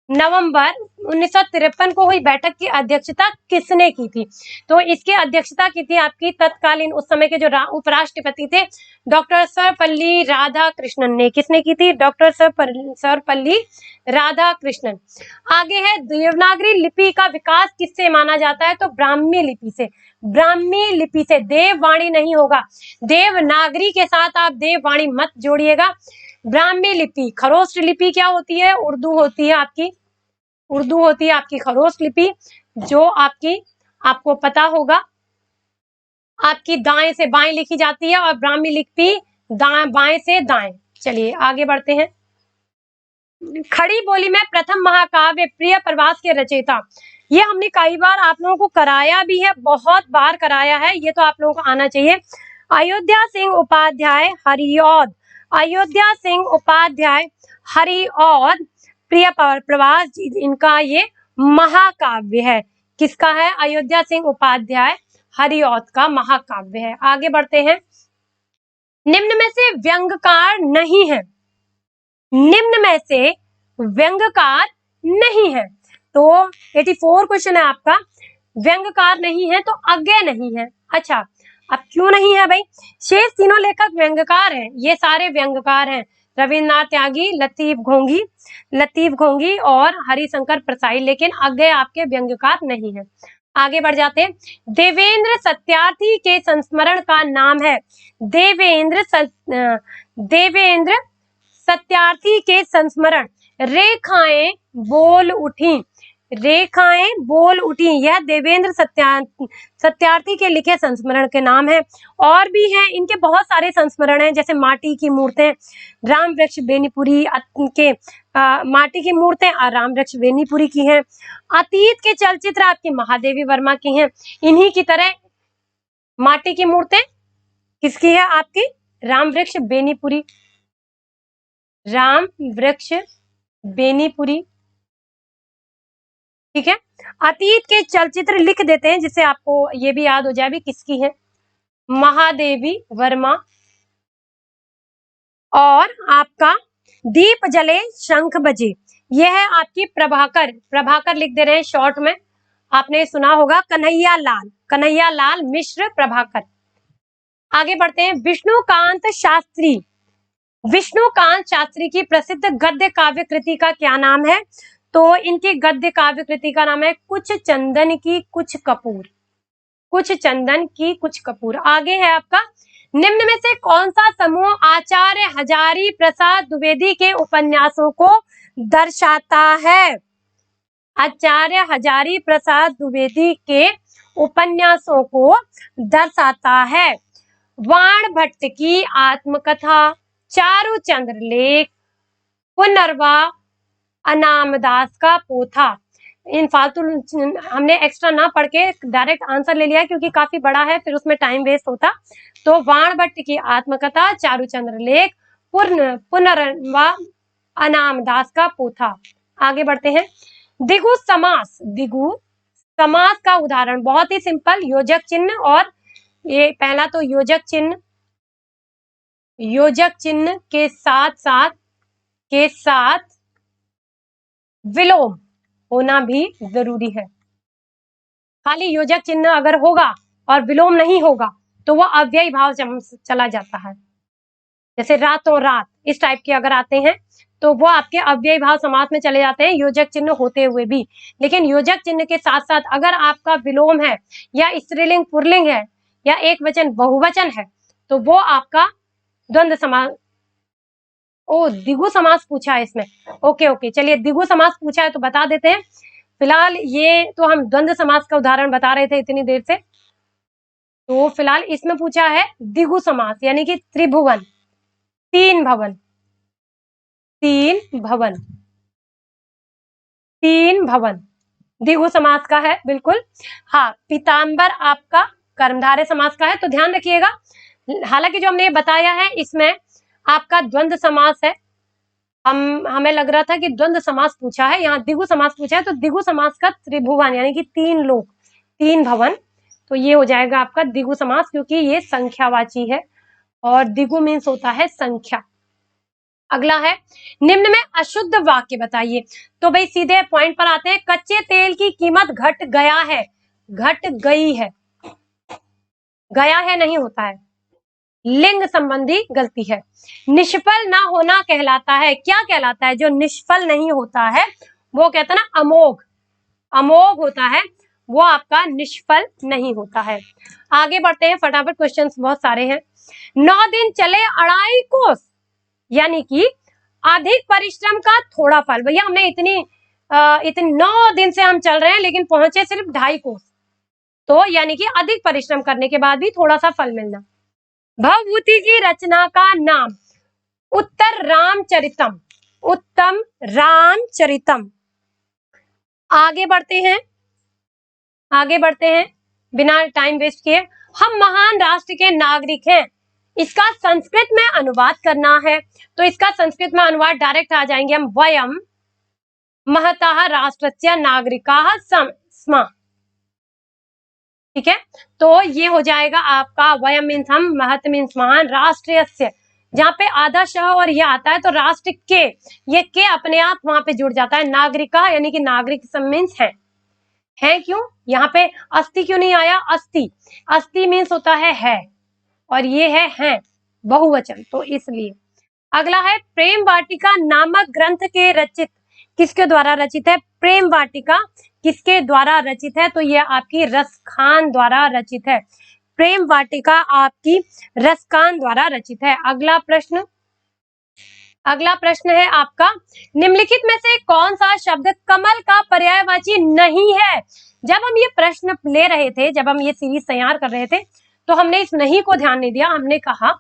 नवंबर 1953 को हुई बैठक की अध्यक्षता किसने की थी? तो इसकी अध्यक्षता की थी आपकी तत्कालीन उस समय के जो उपराष्ट्रपति थे डॉक्टर सर्वपल्ली राधाकृष्णन ने। किसने की थी? डॉक्टर सर्वपल्ली राधाकृष्णन। आगे है, देवनागरी लिपि का विकास किससे माना जाता है? तो ब्राह्मी लिपि से। ब्राह्मी लिपि से, देववाणी नहीं होगा, देवनागरी के साथ आप देववाणी मत जोड़िएगा। ब्राह्मी लिपि, खरोष्ट लिपि क्या होती है? उर्दू होती है आपकी, उर्दू होती है आपकी खरोष्ट लिपि, जो आपकी आपको पता होगा आपकी दाएं से बाएं लिखी जाती है, और ब्राह्मी लिपि बाएं से दाएं। चलिए आगे बढ़ते हैं। खड़ी बोली में प्रथम महाकाव्य प्रिय प्रवास के रचयिता। ये हमने कई बार आप लोगों को कराया भी है, बहुत बार कराया है, ये तो आप लोगों को आना चाहिए। अयोध्या सिंह उपाध्याय हरिऔध। अयोध्या सिंह उपाध्याय हरिऔध प्रिय प्रवास, इनका ये महाकाव्य है। किसका है? अयोध्या सिंह उपाध्याय हरिऔध का महाकाव्य है। आगे बढ़ते हैं। निम्न में से व्यंग्यकार नहीं है। निम्न में से व्यंग्यकार नहीं है। तो 84 क्वेश्चन है आपका। व्यंग्यकार नहीं है तो अज्ञेय नहीं है। अच्छा, अब क्यों नहीं है भाई? शेष तीनों लेखक व्यंग्यकार हैं, ये सारे व्यंग्यकार हैं। रविन्द्रनाथ त्यागी, लतीफ घोंगी और हरिशंकर प्रसाई, लेकिन अज्ञेय आपके व्यंग्यकार नहीं है। आगे बढ़ जाते हैं। देवेंद्र सत्यार्थी के संस्मरण का नाम है। देवेंद्र सत्यार्थी के संस्मरण, रेखाएं बोल उठी। रेखाएं बोल उठी, यह देवेंद्र सत्यार्थी के लिखे संस्मरण के नाम है। और भी हैं इनके बहुत सारे संस्मरण हैं, जैसे माटी की मूर्तें, राम वृक्ष बेनीपुरी के माटी की मूर्तें राम वृक्ष बेनीपुरी की हैं। अतीत के चलचित्र आपकी महादेवी वर्मा की हैं। इन्हीं की तरह माटी की मूर्तें किसकी है? आपकी राम वृक्ष बेनीपुरी। राम वृक्ष बेनीपुरी, ठीक है। अतीत के चलचित्र लिख देते हैं जिससे आपको ये भी याद हो जाए भी किसकी है, महादेवी वर्मा। और आपका दीप जले शंख बजे, यह है आपकी प्रभाकर लिख दे रहे हैं शॉर्ट में, आपने सुना होगा कन्हैया लाल मिश्र प्रभाकर। आगे बढ़ते हैं। विष्णुकांत शास्त्री की प्रसिद्ध गद्य काव्य कृति का क्या नाम है? तो इनकी गद्य काव्य कृति का नाम है कुछ चंदन की कुछ कपूर। कुछ चंदन की कुछ कपूर। आगे है आपका, निम्न में से कौन सा समूह आचार्य हजारी प्रसाद द्विवेदी के उपन्यासों को दर्शाता है? आचार्य हजारी प्रसाद द्विवेदी के उपन्यासों को दर्शाता है। वाण भट्ट की आत्मकथा, चारुचंद्र लेख, पुनर्वा, अनामदास का पोथा। इन फालतू हमने एक्स्ट्रा ना पढ़ के डायरेक्ट आंसर ले लिया क्योंकि काफी बड़ा है, फिर उसमें टाइम वेस्ट होता। तो वाण भट्ट की आत्मकथा, चारुचंद्र लेख, पुनर्वा, अनामदास का पोथा। आगे बढ़ते हैं। दिगु समास, दिगु समास का उदाहरण बहुत ही सिंपल, योजक चिन्ह, और ये पहला तो योजक चिन्ह के साथ विलोम होना भी जरूरी है। खाली योजक चिन्ह अगर होगा और विलोम नहीं होगा तो वो अव्ययी भाव चला जाता है। जैसे रातों रात, इस टाइप के अगर आते हैं तो वो आपके अव्ययी भाव समास में चले जाते हैं, योजक चिन्ह होते हुए भी। लेकिन योजक चिन्ह के साथ साथ अगर आपका विलोम है, या स्त्रीलिंग पुल्लिंग है, या एक वचन बहुवचन है, तो वो आपका द्वंद्व समास। ओ, द्विगु समास पूछा है इसमें। ओके, चलिए द्विगु समास पूछा है तो बता देते हैं। फिलहाल ये तो हम द्वंद्व समास का उदाहरण बता रहे थे इतनी देर से, तो फिलहाल इसमें पूछा है द्विगु समास, यानी कि त्रिभुवन, तीन भवन, द्विगु समास का है, बिल्कुल। हाँ, पीताम्बर आपका कर्मधारय समास का है, तो ध्यान रखिएगा। हालांकि जो हमने ये बताया है इसमें आपका द्वंद्व समास है, हमें लग रहा था कि द्वंद्व समास पूछा है, यहाँ द्विगु समास पूछा है, तो द्विगु समास का त्रिभुवन यानी कि तीन लोग, तीन भवन, तो ये हो जाएगा आपका द्विगु समास, क्योंकि ये संख्यावाची है और द्विगु मीन्स होता है संख्या। अगला है, निम्न में अशुद्ध वाक्य बताइए। तो भाई सीधे पॉइंट पर आते हैं। कच्चे तेल की कीमत घट गया है, घट गई है, गया है नहीं होता है, लिंग संबंधी गलती है। निष्फल ना होना कहलाता है, क्या कहलाता है? जो निष्फल नहीं होता है वो कहता है ना अमोघ, अमोघ होता है, वो आपका निष्फल नहीं होता है। आगे बढ़ते हैं, फटाफट क्वेश्चंस बहुत सारे हैं। 9 दिन चले 2.5 कोस, यानी कि अधिक परिश्रम का थोड़ा फल। भैया हमने इतने 9 दिन से हम चल रहे हैं लेकिन पहुंचे सिर्फ 2.5 कोस, तो यानी कि अधिक परिश्रम करने के बाद भी थोड़ा सा फल मिलना। भवभूति की रचना का नाम, उत्तर रामचरितम, उत्तम रामचरितम। आगे बढ़ते हैं बिना टाइम वेस्ट किए। हम महान राष्ट्र के नागरिक हैं, इसका संस्कृत में अनुवाद करना है, तो इसका संस्कृत में अनुवाद डायरेक्ट आ जाएंगे हम, वयम महतः राष्ट्रस्य नागरिकाः स्मः। ठीक है, तो ये हो जाएगा आपका वयम मीन्स हम, महत मीन्स महान, राष्ट्रस्य जहाँ पे आधा श और ये आता है तो राष्ट्र के, ये के अपने आप वहां पे जुड़ जाता है। नागरिका यानी कि नागरिक मीन्स है क्यों यहाँ पे अस्ति क्यों नहीं आया? अस्ति मीन्स होता है और ये है बहुवचन, तो इसलिए। अगला है, प्रेम वाटिका नामक ग्रंथ के रचित किसके द्वारा रचित है? प्रेम वाटिका किसके द्वारा रचित है? तो ये आपकी रसखान द्वारा रचित है। प्रेम वाटिका आपकी रसखान द्वारा रचित है। अगला प्रश्न है आपका, निम्नलिखित में से कौन सा शब्द कमल का पर्यायवाची नहीं है? जब हम ये प्रश्न ले रहे थे, जब हम ये सीरीज तैयार कर रहे थे, तो हमने इस नहीं को ध्यान नहीं दिया। हमने कहा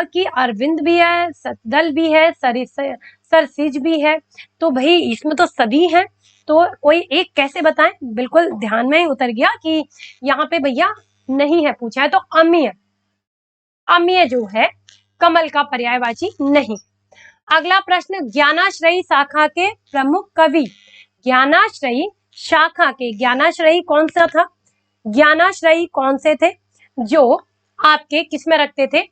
कि अरविंद भी है, सतदल भी है, सरसिज भी है, तो भाई इसमें तो सभी हैं, तो कोई एक कैसे बताएं? बिल्कुल ध्यान में ही उतर गया कि यहाँ पे भैया नहीं है पूछा है, तो अम्य जो है कमल का पर्यायवाची नहीं। अगला प्रश्न, ज्ञानाश्रयी शाखा के प्रमुख कवि, ज्ञानाश्रयी शाखा के, ज्ञानाश्रयी कौन सा था? ज्ञानाश्रयी कौन से थे जो आपके किसमें रखते थे?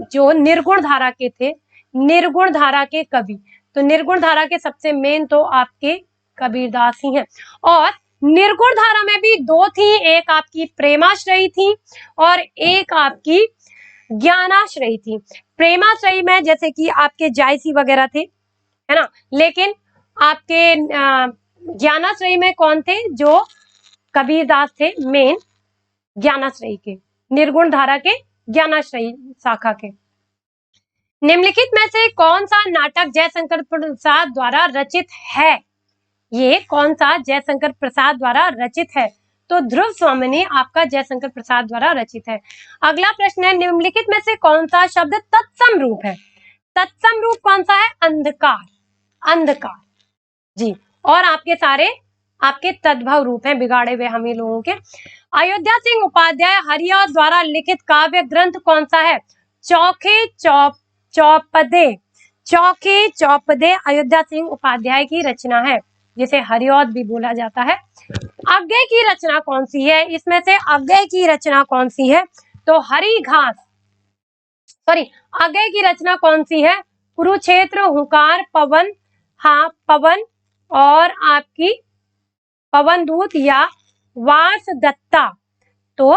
जो निर्गुण धारा के थे, निर्गुण धारा के कवि। तो निर्गुण धारा के सबसे मेन तो आपके कबीरदास ही हैं। और निर्गुण धारा में भी दो थी, एक आपकी प्रेमाश्रयी थी और एक आपकी ज्ञानाश्रयी थी। प्रेमाश्रयी में जैसे कि आपके जायसी वगैरह थे, है ना, लेकिन आपके ज्ञानाश्रयी में कौन थे? जो कबीरदास थे मेन ज्ञानाश्रयी के, निर्गुण धारा के ज्ञानाश्रयी शाखा के। निम्नलिखित में से कौन सा नाटक जयशंकर प्रसाद द्वारा रचित है? ये कौन सा जयशंकर प्रसाद द्वारा रचित है? तो ध्रुव स्वामिनी आपका जयशंकर प्रसाद द्वारा रचित है। अगला प्रश्न है, निम्नलिखित में से कौन सा शब्द तत्सम रूप है? तत्सम रूप कौन सा है? अंधकार, अंधकार जी। और आपके सारे आपके तद्भव रूप हैं, बिगाड़े हुए हम ही लोगों के। अयोध्या सिंह उपाध्याय हरिऔध द्वारा लिखित काव्य ग्रंथ कौन सा है? चौखे चौपदे, चौखे चौपदे अयोध्या सिंह उपाध्याय की रचना है, जिसे हरिऔध भी बोला जाता है। अज्ञे की रचना कौन सी है? इसमें से अज्ञे की रचना कौन सी है? तो हरी घास, सॉरी, अज्ञे की रचना कौन सी है? कुरुक्षेत्र, हुंकार, पवन, हाँ पवन, और आपकी पवन दूत या वास दत्ता। तो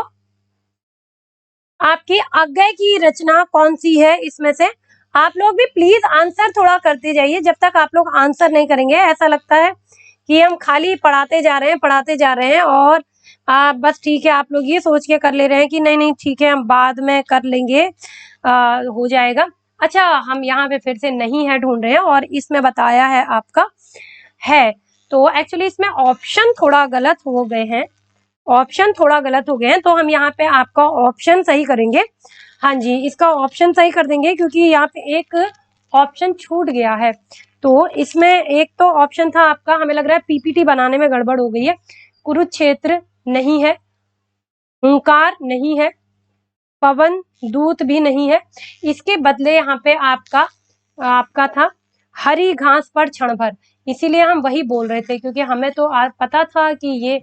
आपकी अज्ञे की रचना कौन सी है? इसमें से आप लोग भी प्लीज आंसर थोड़ा करते जाइए। जब तक आप लोग आंसर नहीं करेंगे ऐसा लगता है कि हम खाली पढ़ाते जा रहे हैं और बस ठीक है, आप लोग ये सोच के कर ले रहे हैं कि नहीं नहीं ठीक है हम बाद में कर लेंगे, हो जाएगा। अच्छा, हम यहाँ पे फिर से नहीं है ढूंढ रहे हैं और इसमें बताया है आपका है, तो एक्चुअली इसमें ऑप्शन थोड़ा गलत हो गए हैं, ऑप्शन थोड़ा गलत हो गए हैं, तो हम यहाँ पे आपका ऑप्शन सही करेंगे। हाँ जी, इसका ऑप्शन सही कर देंगे क्योंकि यहाँ पे एक ऑप्शन छूट गया है। तो इसमें एक तो ऑप्शन था आपका, हमें लग रहा है पीपीटी बनाने में गड़बड़ हो गई है। कुरुक्षेत्र नहीं है, हुंकार नहीं है, पवन दूत भी नहीं है, इसके बदले यहाँ पे आपका था हरी घास पर क्षण भर। इसीलिए हम वही बोल रहे थे क्योंकि हमें तो पता था कि ये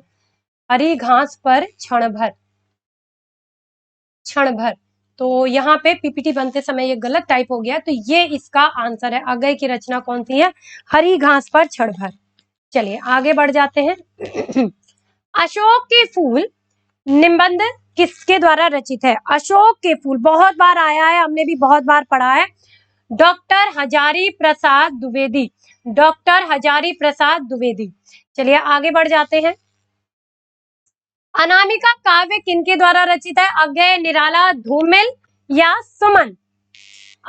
हरी घास पर क्षण भर, तो यहाँ पे पीपीटी बनते समय ये गलत टाइप हो गया, तो ये इसका आंसर है। अज्ञे की रचना कौन सी है? हरी घास पर क्षण भर। चलिए आगे बढ़ जाते हैं। अशोक के फूल निबंध किसके द्वारा रचित है? अशोक के फूल बहुत बार आया है, हमने भी बहुत बार पढ़ा है। Doctor Hazari Prasad Dwivedi, doctor Hazari Prasad Dwivedi. चलिए आगे बढ़ जाते हैं। अनामिका काव्य किनके द्वारा रचित है? अज्ञे, निराला, धूमिल या सुमन?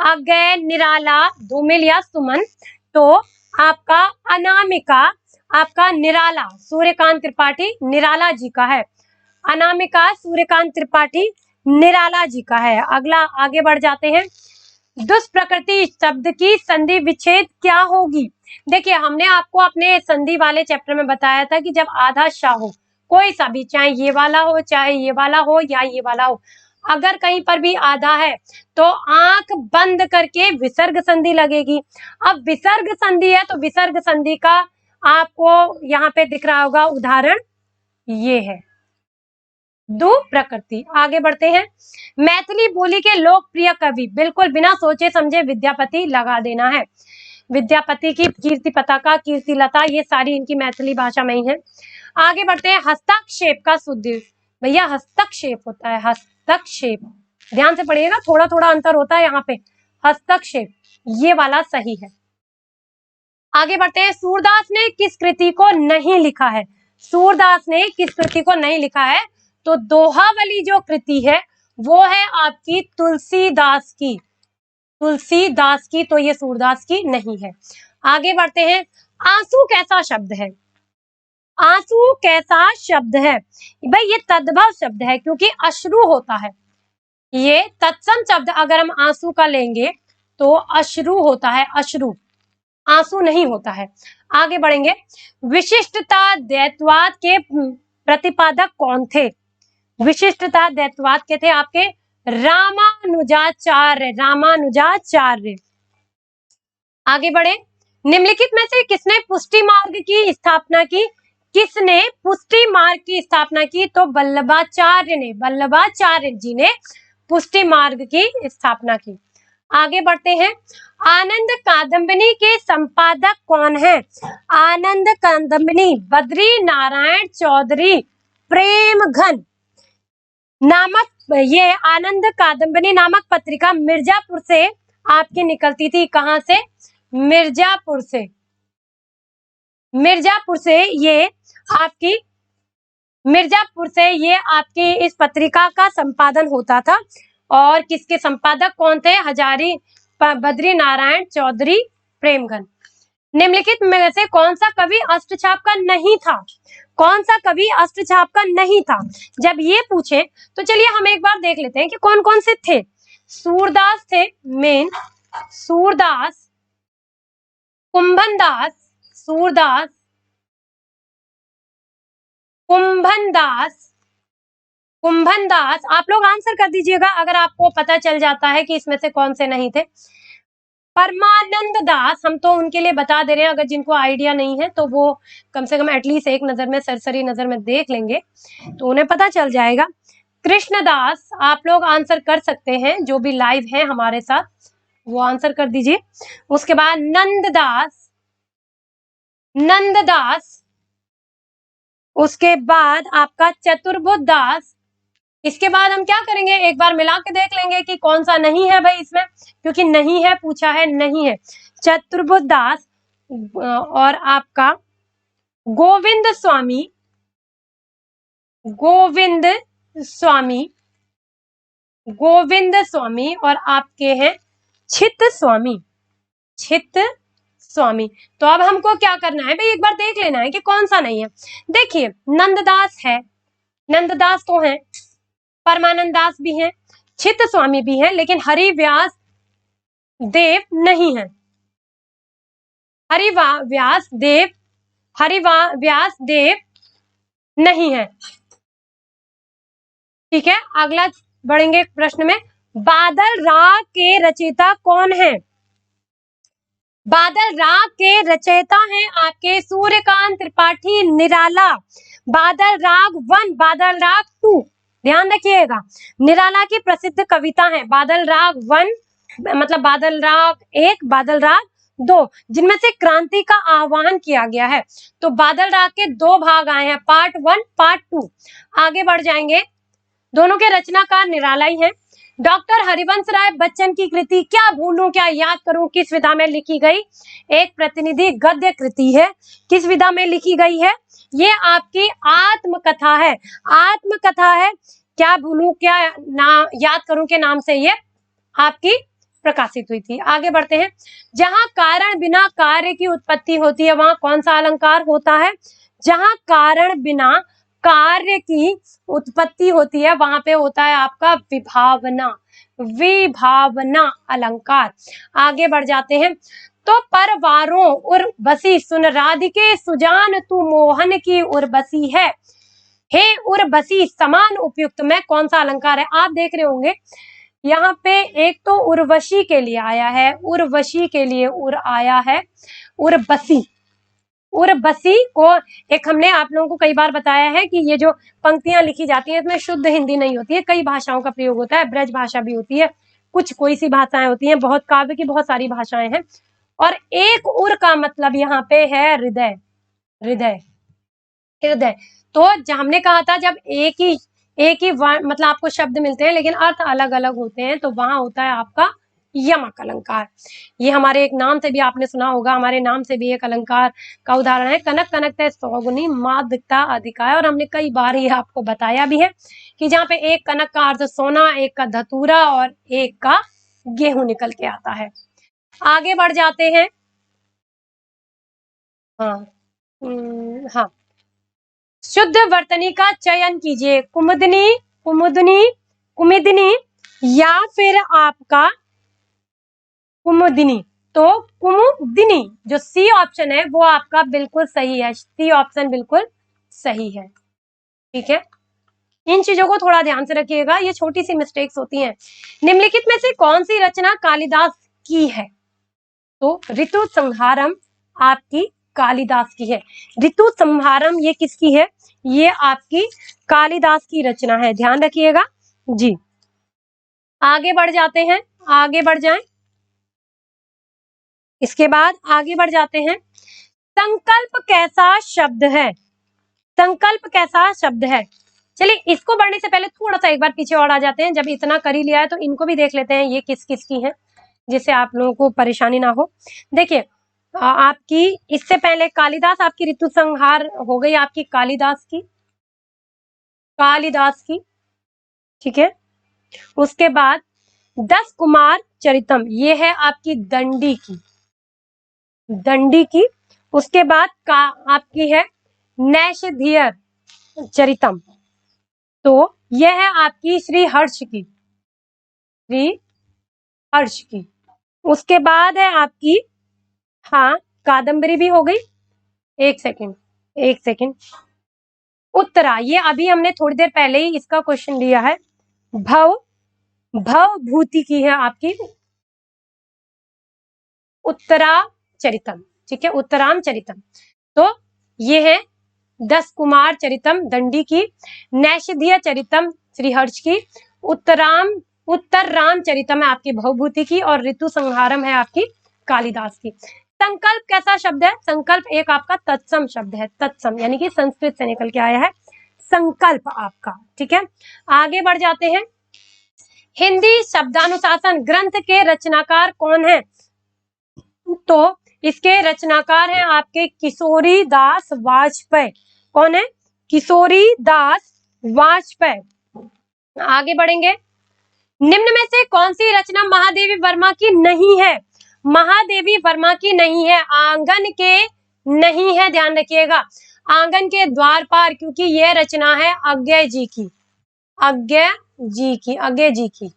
अज्ञे, निराला, धूमिल या सुमन? तो आपका अनामिका आपका निराला सूर्यकांत त्रिपाठी निराला जी का है। अनामिका सूर्यकांत त्रिपाठी निराला जी का है। अगला आगे बढ़ जाते हैं। दुष्प्रकृति शब्द की संधि विच्छेद क्या होगी? देखिए हमने आपको अपने संधि वाले चैप्टर में बताया था कि जब आधा शाह हो, कोई सा भी, चाहे ये वाला हो, चाहे ये वाला हो या ये वाला हो, अगर कहीं पर भी आधा है तो आंख बंद करके विसर्ग संधि लगेगी। अब विसर्ग संधि है तो विसर्ग संधि का आपको यहाँ पे दिख रहा होगा उदाहरण, ये है दो प्रकृति। आगे बढ़ते हैं। मैथिली बोली के लोकप्रिय कवि, बिल्कुल बिना सोचे समझे विद्यापति लगा देना है। विद्यापति की कीर्ति पताका, कीर्तिलता, ये सारी इनकी मैथिली भाषा में ही है। आगे बढ़ते हैं। हस्तक्षेप का शुद्ध, भैया हस्तक्षेप होता है, हस्तक्षेप, ध्यान से पढ़िएगा, थोड़ा थोड़ा अंतर होता है यहाँ पे। हस्तक्षेप ये वाला सही है। आगे बढ़ते हैं। सूरदास ने किस कृति को नहीं लिखा है? सूरदास ने किस कृति को नहीं लिखा है? तो दोहावली जो कृति है वो है आपकी तुलसीदास की, तुलसीदास की, तो ये सूरदास की नहीं है। आगे बढ़ते हैं। आंसू कैसा शब्द है? आंसू कैसा शब्द है? भाई ये तद्भव शब्द है क्योंकि अश्रु होता है। ये तत्सम शब्द अगर हम आंसू का लेंगे तो अश्रु होता है, अश्रु, आंसू नहीं होता है। आगे बढ़ेंगे। विशिष्टता द्वैतवाद के प्रतिपादक कौन थे? विशिष्टता द्वैतवाद के थे आपके रामानुजाचार्य, रामानुजाचार्य। आगे बढ़े। निम्नलिखित में से किसने पुष्टि मार्ग की स्थापना की? किसने पुष्टि मार्ग की स्थापना की? तो वल्लभाचार्य ने, वल्लभाचार्य जी ने पुष्टि मार्ग की स्थापना की। आगे बढ़ते हैं। आनंद कादंबनी के संपादक कौन है? आनंद कादंबनी बद्री नारायण चौधरी प्रेमघन नामक, ये आनंद कादंबनी नामक पत्रिका मिर्जापुर से आपकी निकलती थी। कहां से? मिर्जापुर से, मिर्जापुर से ये आपकी, मिर्जापुर से ये आपकी इस पत्रिका का संपादन होता था। और किसके संपादक कौन थे? हजारी बद्री नारायण चौधरी प्रेमघन। निम्नलिखित में से कौन सा कवि अष्टछाप का नहीं था? कौन सा कवि अष्टछाप का नहीं था? जब ये पूछे तो चलिए हम एक बार देख लेते हैं कि कौन कौन से थे। सूरदास थे मेन, सूरदास, कुंभनदास, सूरदास, कुंभनदास, कुंभनदास। आप लोग आंसर कर दीजिएगा अगर आपको पता चल जाता है कि इसमें से कौन से नहीं थे। परमानंद दास, हम तो उनके लिए बता दे रहे हैं, अगर जिनको आइडिया नहीं है तो वो कम से कम एटलीस्ट एक नजर में, सरसरी नजर में देख लेंगे तो उन्हें पता चल जाएगा। कृष्णदास, आप लोग आंसर कर सकते हैं, जो भी लाइव है हमारे साथ वो आंसर कर दीजिए। उसके बाद नंददास, नंददास, उसके बाद आपका चतुर्बुद्ध दास। इसके बाद हम क्या करेंगे, एक बार मिला के देख लेंगे कि कौन सा नहीं है भाई इसमें, क्योंकि नहीं है पूछा है, नहीं है। चतुर्बुद्ध दास और आपका गोविंद स्वामी, गोविंद स्वामी, गोविंद स्वामी और आपके हैं छित स्वामी, छित स्वामी। तो अब हमको क्या करना है भाई, एक बार देख लेना है कि कौन सा नहीं है। देखिए नंददास है, नंददास तो है, परमानंद दास भी हैं, छित स्वामी भी हैं, लेकिन हरिव्यास देव नहीं है। हरिव्यास देव, हरिव्यास देव नहीं है। ठीक है, अगला बढ़ेंगे प्रश्न में। बादल राग के रचयिता कौन है? बादल राग के रचयिता हैं आपके सूर्यकांत त्रिपाठी निराला। बादल राग 1, बादल राग 2, ध्यान रखिएगा, निराला की प्रसिद्ध कविता है। बादल राग 1 मतलब बादल राग 1, बादल राग 2, जिनमें से क्रांति का आह्वान किया गया है। तो बादल राग के 2 भाग आए हैं, पार्ट 1, पार्ट 2। आगे बढ़ जाएंगे, दोनों के रचनाकार निराला ही हैं। डॉक्टर हरिवंश राय बच्चन की कृति क्या भूलूं क्या याद करूं किस विधा में लिखी गई? एक प्रतिनिधि गद्य कृति है। किस विधा में लिखी गई है? ये आपकी आत्मकथा है, आत्मकथा है। क्या भूलूं क्या याद करूं के नाम से ये आपकी प्रकाशित हुई थी। आगे बढ़ते हैं। जहां कारण बिना कार्य की उत्पत्ति होती है वहां कौन सा अलंकार होता है? जहां कारण बिना कार्य की उत्पत्ति होती है वहां पे होता है आपका विभावना, विभावना अलंकार। आगे बढ़ जाते हैं। तो परवारों उर्वशी सुन राधिके सुजान तू मोहन की उर्वशी है। हे उर्वशी समान उपयुक्त में कौन सा अलंकार है? आप देख रहे होंगे यहाँ पे एक तो उर्वशी के लिए आया है, उर्वशी के लिए उर आया है, उर्वशी। उर्वशी को एक हमने आप लोगों को कई बार बताया है कि ये जो पंक्तियां लिखी जाती हैं इसमें शुद्ध हिंदी नहीं होती है, कई भाषाओं का प्रयोग होता है, ब्रज भाषा भी होती है, कुछ कोई सी भाषाएं होती हैं, बहुत काव्य की बहुत सारी भाषाएं हैं। और एक उर का मतलब यहाँ पे है हृदय, हृदय, हृदय। तो हमने कहा था जब एक ही मतलब आपको शब्द मिलते हैं लेकिन अर्थ अलग अलग होते हैं तो वहां होता है आपका यमक अलंकार। ये हमारे एक नाम से भी आपने सुना होगा, हमारे नाम से भी एक अलंकार का उदाहरण है। कनक कनक ते सौगुनी माँ दिखता अधिकाय। और हमने कई बार ये आपको बताया भी है कि जहाँ पे एक कनक का अर्थ सोना, एक का धतूरा और एक का गेहूं निकल के आता है। आगे बढ़ जाते हैं। हाँ हाँ, शुद्ध वर्तनी का चयन कीजिए। कुमुदनी, कुमुदनी, कुमिदनी या फिर आपका कुमुदिनी। तो कुमुदिनी जो सी ऑप्शन है वो आपका बिल्कुल सही है, सी ऑप्शन बिल्कुल सही है। ठीक है, इन चीजों को थोड़ा ध्यान से रखिएगा, ये छोटी सी मिस्टेक्स होती हैं। निम्नलिखित में से कौन सी रचना कालिदास की है? तो ऋतु संहारम आपकी कालिदास की है। ऋतु संहारम ये किसकी है? ये आपकी कालिदास की रचना है, ध्यान रखिएगा जी। आगे बढ़ जाते हैं, आगे बढ़ जाएं। इसके बाद आगे बढ़ जाते हैं। संकल्प कैसा शब्द है? संकल्प कैसा शब्द है? चलिए इसको बढ़ने से पहले थोड़ा सा एक बार पीछे और आ जाते हैं। जब इतना कर ही लिया है तो इनको भी देख लेते हैं ये किस किस की है, जिससे आप लोगों को परेशानी ना हो। देखिए आपकी इससे पहले कालिदास, आपकी ऋतु संहार हो गई आपकी कालिदास की, कालिदास की। ठीक है, उसके बाद 10 कुमार चरितम ये है आपकी दंडी की, दंडी की। उसके बाद का आपकी है नैषधीय चरितम, तो यह है आपकी श्री हर्ष की, श्री हर्ष की। उसके बाद है आपकी, हाँ, कादम्बरी भी हो गई। एक सेकेंड, उत्तरा, ये अभी हमने थोड़ी देर पहले ही इसका क्वेश्चन लिया है। भवभूति की है आपकी उत्तरा चरितम, ठीक है, उत्तराम चरितम। तो ये है 10 कुमार चरितम दंडी की, नैषधीय चरितम श्रीहर्ष की, उत्तर राम चरितम है आपकी भवभूति की, और ऋतु संहारम है आपकी कालिदास की। संकल्प कैसा शब्द है? संकल्प एक आपका तत्सम शब्द है, तत्सम यानी कि संस्कृत से निकल के आया है संकल्प आपका, ठीक है। आगे बढ़ जाते हैं। हिंदी शब्दानुशासन ग्रंथ के रचनाकार कौन है? तो इसके रचनाकार हैं आपके किशोरी दास वाजपेयी। कौन है? किशोरी दास वाजपेयी। आगे बढ़ेंगे। निम्न में से कौन सी रचना महादेवी वर्मा की नहीं है? महादेवी वर्मा की नहीं है, आंगन के नहीं है, ध्यान रखिएगा, आंगन के द्वार पार, क्योंकि यह रचना है अज्ञेय जी की, अज्ञेय जी की।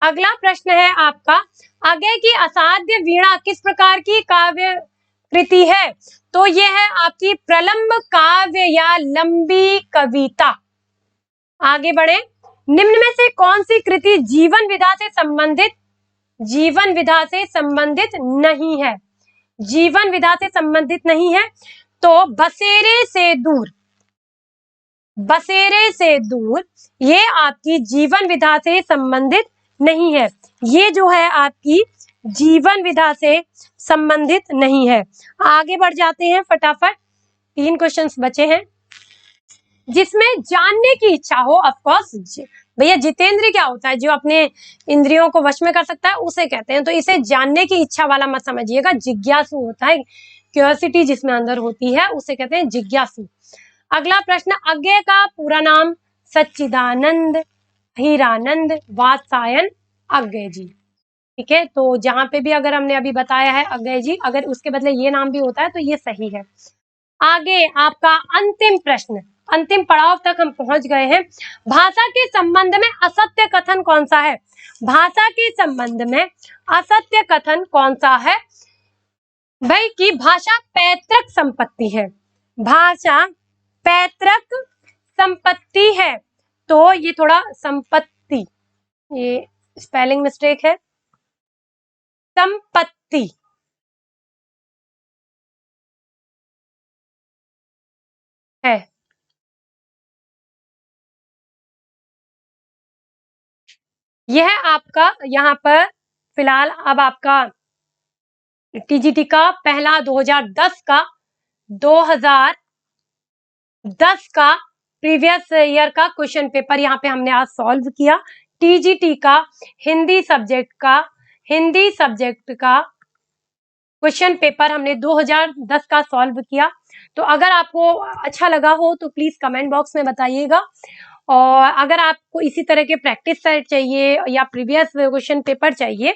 अगला प्रश्न है आपका, अज्ञेय की असाध्य वीणा किस प्रकार की काव्य कृति है? तो यह है आपकी प्रलंब काव्य या लंबी कविता। आगे बढ़े। निम्न में से कौन सी कृति जीवन विधा से संबंधित नहीं है? जीवन विधा से संबंधित नहीं है, तो बसेरे से दूर ये आपकी जीवन विधा से संबंधित नहीं है, ये जो है आपकी जीवन विधा से संबंधित नहीं है। आगे बढ़ जाते हैं फटाफट, 3 क्वेश्चंस बचे हैं। जिसमें जानने की इच्छा हो, ऑफ कोर्स भैया जितेंद्र क्या होता है? जो अपने इंद्रियों को वश में कर सकता है उसे कहते हैं, तो इसे जानने की इच्छा वाला मत समझिएगा, जिज्ञासु होता है, क्यूरियोसिटी जिसमें अंदर होती है उसे कहते हैं जिज्ञासु। अगला प्रश्न, अज्ञेय का पूरा नाम? सच्चिदानंद हीरानंद वात्सायन अज्ञेय जी, ठीक है। तो जहां पे भी अगर हमने अभी बताया है अज्ञेय जी, अगर उसके बदले ये नाम भी होता है तो ये सही है। आगे आपका अंतिम प्रश्न, अंतिम पड़ाव तक हम पहुंच गए हैं। भाषा के संबंध में असत्य कथन कौन सा है? भाषा के संबंध में असत्य कथन कौन सा है? भाई कि भाषा पैतृक संपत्ति है, भाषा पैतृक संपत्ति है, तो ये थोड़ा संपत्ति, ये स्पेलिंग मिस्टेक है, संपत्ति है। यह आपका यहाँ पर फिलहाल अब आपका टीजीटी का पहला 2010 का प्रीवियस ईयर का क्वेश्चन पेपर यहाँ पे हमने आज सॉल्व किया। टीजीटी का हिंदी सब्जेक्ट का क्वेश्चन पेपर हमने 2010 का सॉल्व किया। तो अगर आपको अच्छा लगा हो तो प्लीज कमेंट बॉक्स में बताइएगा, और अगर आपको इसी तरह के प्रैक्टिस सेट चाहिए या प्रीवियस क्वेश्चन पेपर चाहिए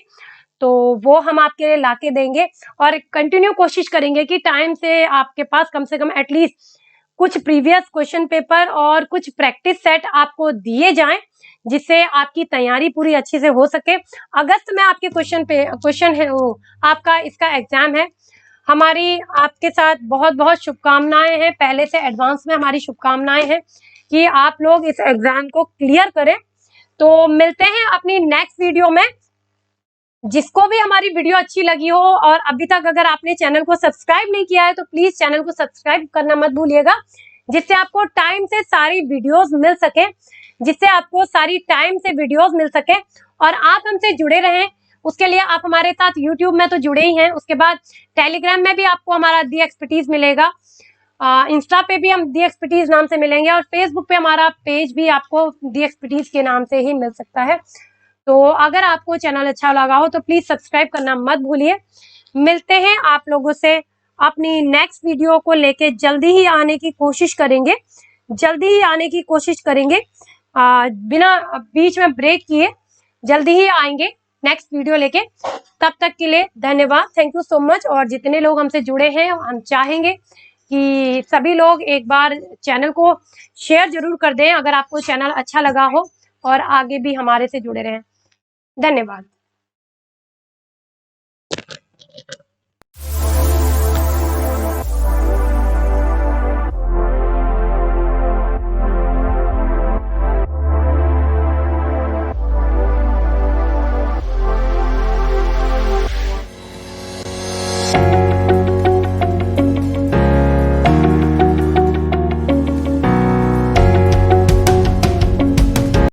तो वो हम आपके लिए लाके देंगे, और कंटिन्यू कोशिश करेंगे कि टाइम से आपके पास कम से कम एटलीस्ट कुछ प्रीवियस क्वेश्चन पेपर और कुछ प्रैक्टिस सेट आपको दिए जाएं, जिससे आपकी तैयारी पूरी अच्छे से हो सके। अगस्त में आपके क्वेश्चन है वो आपका इसका एग्जाम है। हमारी आपके साथ बहुत बहुत शुभकामनाएं हैं, पहले से एडवांस में हमारी शुभकामनाएं हैं कि आप लोग इस एग्जाम को क्लियर करें। तो मिलते हैं अपनी नेक्स्ट वीडियो में। जिसको भी हमारी वीडियो अच्छी लगी हो और अभी तक अगर आपने चैनल को सब्सक्राइब नहीं किया है तो प्लीज चैनल को सब्सक्राइब करना मत भूलिएगा, जिससे आपको टाइम से सारी वीडियोस मिल सके, और आप हमसे जुड़े रहें। उसके लिए आप हमारे साथ यूट्यूब में तो जुड़े ही हैं, उसके बाद टेलीग्राम में भी आपको हमारा दी एक्सपर्टीज मिलेगा, इंस्टा पे भी हम दी एक्सपर्टीज नाम से मिलेंगे, और फेसबुक पे हमारा पेज भी आपको दी एक्सपर्टीज के नाम से ही मिल सकता है। तो अगर आपको चैनल अच्छा लगा हो तो प्लीज सब्सक्राइब करना मत भूलिए। मिलते हैं आप लोगों से अपनी नेक्स्ट वीडियो को लेके, जल्दी ही आने की कोशिश करेंगे, बिना बीच में ब्रेक किए जल्दी ही आएंगे। नेक्स्ट वीडियो लेके। तब तक के लिए धन्यवाद, थैंक यू सो मच। और जितने लोग हमसे जुड़े हैं, हम चाहेंगे कि सभी लोग एक बार चैनल को शेयर जरूर कर दें अगर आपको चैनल अच्छा लगा हो, और आगे भी हमारे से जुड़े रहें। धन्यवाद।